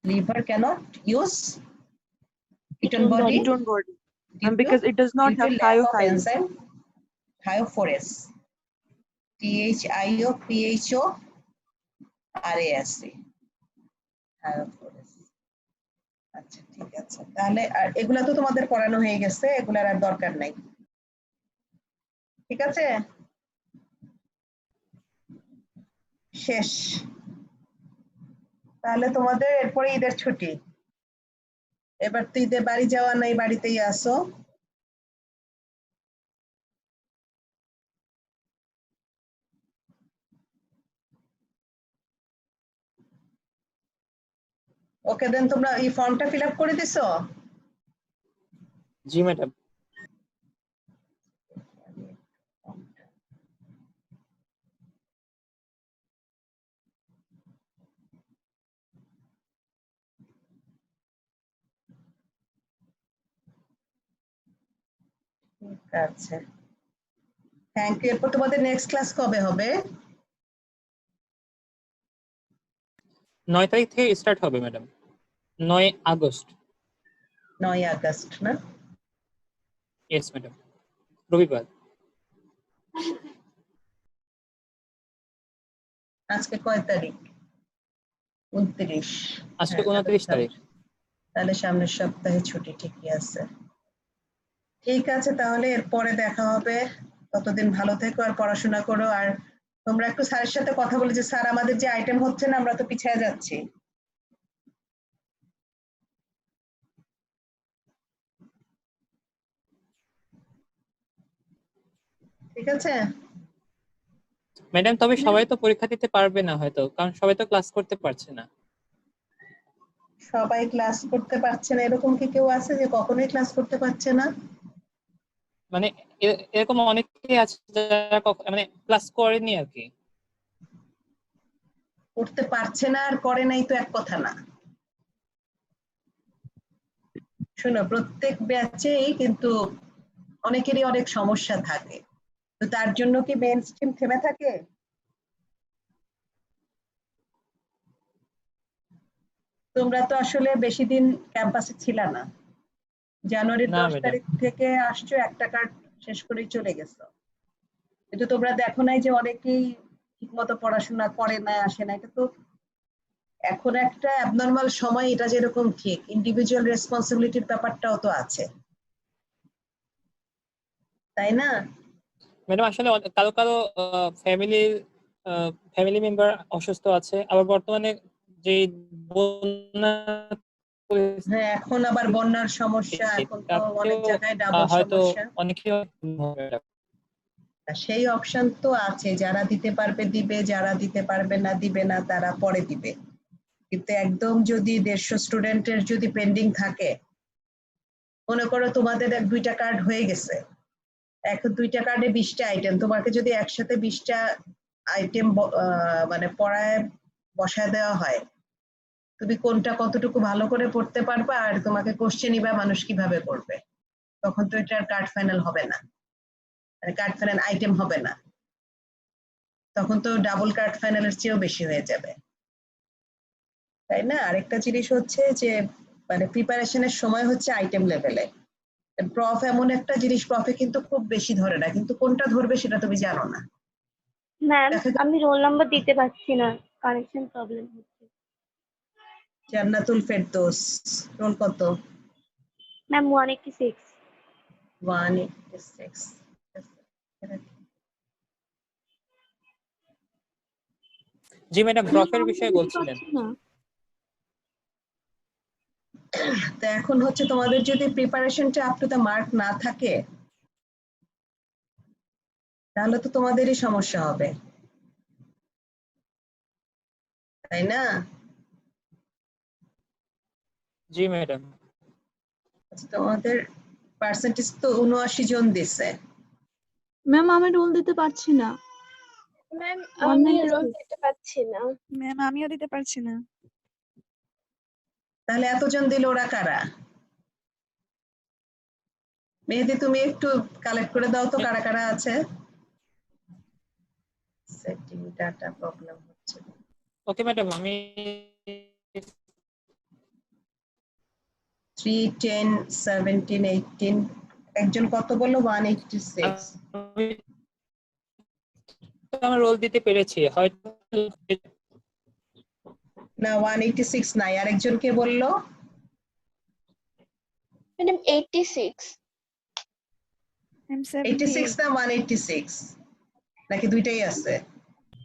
Liver cannot use ketone body Ketone body. due Because it does not due to have lack of thiophylline. enzyme thiophorase. THIOPHORASE. Thiophorase. আচ্ছা ঠিক আছে, তাহলে আর এগুলা তো তোমাদের পড়ানো হয়ে গেছে, এগুলার আর দরকার নাই। ঠিক আছে, শেষ। তাহলে তোমাদের এরপরে ঈদের ছুটি, এবার তো ঈদে বাড়ি যাওয়া নাই, বাড়িতেই আসো। ওকে, দেন তোমরা এই ফর্মটা ফিল আপ করে দিছো? জি ম্যাডাম। ঠিক আছে, থ্যাংক ইউ। এরপর তোমাদের নেক্সট ক্লাস কবে হবে? 9 তারিখ থেকে স্টার্ট হবে ম্যাডাম, 9 আগস্ট। 9 আগস্ট না? ইয়েস ম্যাডাম, রবিবার। আজকে কয় তারিখ? 29। আজকে 29 তারিখ। তাহলে সামনের সপ্তাহে ছুটি, ঠিকই আছে। ঠিক আছে, তাহলে এরপরে দেখা হবে। ততদিন ভালো থেকো আর পড়াশোনা করো। আর তোমরা একটু স্যারের সাথে কথা বলে যে স্যার আমাদের যে আইটেম হচ্ছে না, আমরা তো পিছিয়ে যাচ্ছি। ঠিক আছে ম্যাডাম, তবে সবাই তো পরীক্ষা দিতে পারবে না হয়তো, কারণ সবাই তো ক্লাস করতে পারছে না। সবাই ক্লাস করতে পারছে না এরকম কি কেউ আছে যে কখনোই ক্লাস করতে পারছে না? মানে এরকম অনেকেই আছে যারা মানে ক্লাস করেনি আর কি। করতে পারছে না আর করে নাই তো এক কথা না। শোনো, প্রত্যেক ব্যাচেই কিন্তু অনেকেরই অনেক সমস্যা থাকে, তো তার জন্য কি মেইন স্ট্রিম থেমে থাকে? তোমরা তো আসলে বেশি দিন ক্যাম্পাসে ছিল না, জানুয়ারির না 10 ম্যাডাম। তারিখ থেকে আসছো, একটা কার্ড শেষ করেই চলে গেছো। কিন্তু তোমরা দেখো নাই যে অনেকেই ঠিকমতো পড়াশোনা করে না, আসে না। এটা তো এখন একটা অ্যাবনর্মাল সময়, এটা যেরকম ঠিক ইন্ডিভিজুয়াল রেসপন্সিবিলিটির ব্যাপারটাও তো আছে, তাই না? ম্যাডাম আসলে কারো কারো ফ্যামিলি মেম্বার অসুস্থ আছে, আবার বর্তমানে যে বন্যা হ্যাঁ, এখন আবার বন্যার সমস্যা, এখন তো অনেক জায়গায় ডাবল হয়তো সমস্যা। অনেকেই সেই অপশন তো আছে, যারা দিতে পারবে দিবে, যারা দিতে পারবে না দিবে না, তারা পরে দিবে। কিন্তু একদম যদি 150 স্টুডেন্টের যদি পেন্ডিং থাকে, মনে করো তোমাদের 2টা কার্ড হয়ে গেছে, এখন 2টা কার্ডে 20টা আইটেম, তোমাকে যদি একসাথে 20টা আইটেম মানে পড়ায় বসায় দেওয়া হয়, তুমি কোনটা কতটুকু ভালো করে পড়তে পারবা আর তোমাকে কোশ্চেনই বা মানুষ কিভাবে করবে? তখন তো এটার কার্ড ফাইনাল হবে না, মানে কার্ড ফাইনাল আইটেম হবে না, তখন তো ডাবল কার্ড ফাইনালের চেয়েও বেশি হয়ে যাবে, তাই না? আরেকটা জিনিস হচ্ছে যে মানে প্রিপারেশনের সময় হচ্ছে আইটেম লেভেলে। প্রফ এমন একটা জিনিস, প্রফে কিন্তু খুব বেশি ধরে না, কিন্তু কোনটা ধরবে সেটা তুমি জানো না। ম্যাম, আমি রোল নাম্বার দিতে পারছি না, কানেকশন প্রবলেম হচ্ছে। জান্নাতুল ফেরদৌস, রোল কত? ম্যাম 186। 186। জি ম্যাডাম, প্রফের বিষয়ে বলছিলেন। তো এখন হচ্ছে তোমাদের যদি প্রিপারেশনটা আপ টু দ্য মার্ক না থাকে তাহলে তো তোমাদেরই সমস্যা হবে, তাই না? জি ম্যাডাম। আচ্ছা, তোমাদের পার্সেন্টেজ তো 79 জন দিছে। ম্যাম আমি রোল দিতে পারছি না। ম্যাম আমি আমি রোল দিতে পারছি না। ম্যাম আমিও দিতে পারছি না। তাহলে এতজন দিল ওরা কারা? মেহেদি তুমি একটু কালেক্ট করে দাও তো কারা কারা আছে। সেটিং ডাটা প্রবলেম হচ্ছে। ওকে ম্যাডাম, আমি 3 10 17 18 একজন কত বললো 186। আমার রোল দিতে পেরেছি হয়তো। না 186 নাই, আরেকজন কে বললো? ম্যাডাম 86। 86 না 186 নাকি দুইটাই আছে?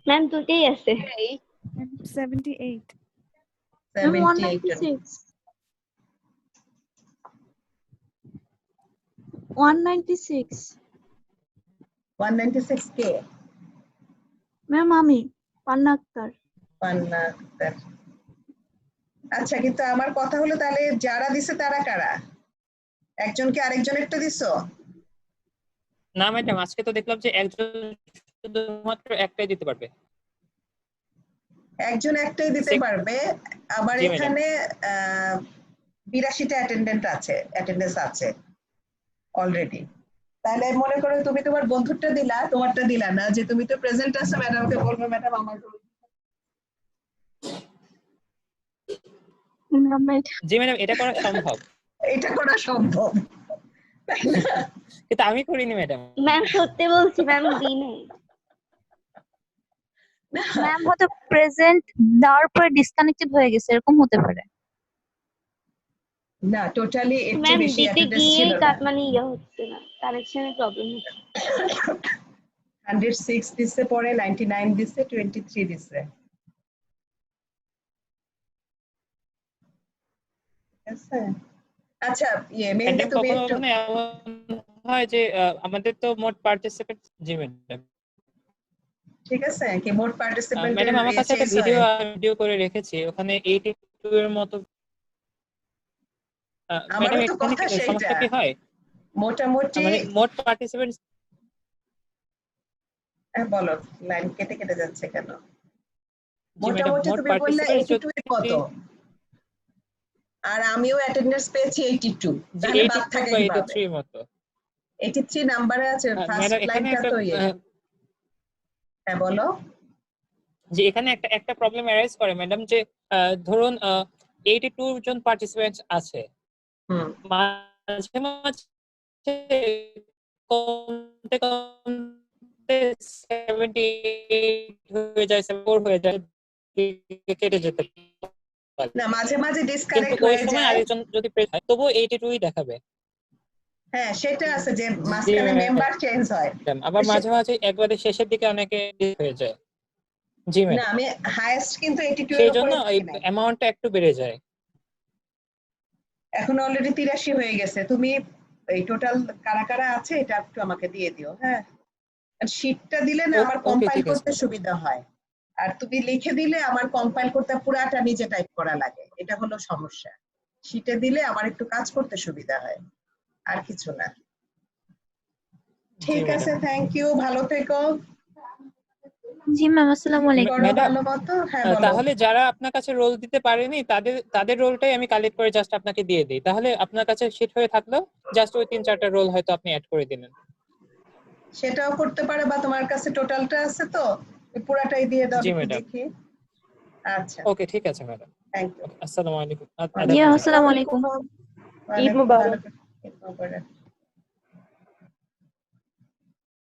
ম্যাম দুটেই আছে। 78। ম্যাম 78 196 196 কে? ম্যাম আমি পান্না আক্তার। পান্না আক্তার। আচ্ছা, কিন্তু আমার কথা হলো তাহলে যারা দিছে তারা কারা? একজনকে আরেকজনেরটা দিছো? না ম্যাডাম, আজকে তো দেখলাম যে একজন শুধুমাত্র একটাই দিতে পারবে। একজন একটাই দিতে পারবে, আবার জি, ম্যাডাম। এখানে 82টা অ্যাটেন্ডেন্স আছে অলরেডি। তাহলে মনে করো তুমি তোমার বন্ধুরটা দিলা, তোমারটা দিলা না, যে তুমি তো প্রেজেন্ট আছো, ম্যাডামকে বলবে ম্যাডাম আমার রোল। জি ম্যাডাম, এটা করা সম্ভব। এটা করা সম্ভব, তাই না? কিন্তু আমি করিনি ম্যাডাম। ম্যাম সত্যি বলছি, ম্যাম দিই নাই। ম্যাম হয়তো প্রেজেন্ট দেওয়ার পরে ডিসকানেক্টেড হয়ে গেছে, এরকম হতে পারে। না, টোটালি এর চেয়ে ম্যাম বেশি দিতে অ্যাটেন্ডেন্স গিয়ে ছিল না। মানে ইয়ে হচ্ছে না, কানেকশনের প্রবলেম হচ্ছে। 106 দিছে, পরে 99 দিছে, 23 দিছে। আচ্ছা, মেহেদি ম্যাডাম তুমি কখনো একটু কখনো এমন হয় যে আমাদের তো মোট পার্টিসিপেন্ট। জি ম্যাডাম। ঠিক আছে, কি মোট পার্টিসিপেন্ট ম্যাডাম আমার কাছে একটা ভিডিও করে রেখেছি, ওখানে 82 এর মতো। ম্যাডাম আমারও তো এখানে কথা সেইটা, সমস্যা কি হয় মোটামুটি মানে মোট পার্টিসিপেন্ট। বলো, লাইন কেটে কেটে যাচ্ছে কেন? জি ম্যাডাম, মোটামুটি মোট তুমি বললে পার্টিসিপেন্ট 82 এর কত, আর আমিও অ্যাটেন্ডেন্স পেয়েছি 82, তাহলে বাদ 82 থাকে বা কিভাবে? 83 এর মতো 83 নাম্বারে আছে, ফার্স্ট ম্যাডাম। এখানে লাইনটা একটা তো হ্যাঁ বলো। যে এখানে একটা প্রবলেম অ্যারাইজ করে ম্যাডাম, যে ধরুন 82 জন পার্টিসিপেন্ট আছে, মাঝে মাঝে কমতে কমতে 78 হয়ে যায়, 74 হয়ে যায়, কেটে যেতে পারে। না, মাঝে মাঝে কিন্তু ডিসকানেক্ট ওই হয়ে সময় যায়। আরেকজন যদি প্রেস হয় তবুও 82 দেখাবে। হ্যাঁ, সেটা আছে যে মাঝখানে মেম্বার চেঞ্জ হয়। আবার মাঝে মাঝে একবারে শেষের দিকে অনেকে হয়ে যায়। জি না, ম্যাডাম, আমি হাইয়েস্ট কিন্তু 82 এর সেই উপরে জন্য এই দেখি নাই। অ্যামাউন্টটা একটু বেড়ে যায়। এখন অলরেডি 83 হয়ে গেছে। তুমি এই টোটাল কারা কারা আছে এটা একটু আমাকে দিয়ে দিও। হ্যাঁ, শীটটা দিলে না আমার ওকে, কম্পাইল ঠিক আছে করতে ম্যাডাম। সুবিধা হয়, আর তুমি লিখে দিলে আমার কম্পাইল করতে পুরাটা নিজে টাইপ করা লাগে, এটা হলো সমস্যা। শীটে দিলে আমার একটু কাজ করতে সুবিধা হয়, আর কিছু না। ঠিক আছে, থ্যাংক ইউ, ভালো থেকো। জি ম্যাম, আসসালামু আলাইকুম। ম্যাডাম, ভালো মতো, হ্যাঁ বলো। তাহলে যারা আপনার কাছে রোল দিতে পারেনি তাদের রোলটাই আমি কালেক্ট করে জাস্ট আপনাকে দিয়ে দিই, তাহলে আপনার কাছে শীট হয়ে থাকলো, জাস্ট ওই 3-4টা রোল হয়তো আপনি অ্যাড করে দিলেন। সেটাও করতে পারে, বা তোমার কাছে টোটালটা আছে তো পুরাটাই দিয়ে দাও, জি একটু ম্যাডাম। দেখি। আচ্ছা, ওকে, ঠিক আছে ম্যাডাম। Thank you. আসসালামু আলাইকুম। জি আসসালামু আলাইকুম। ঈদ মুবারক।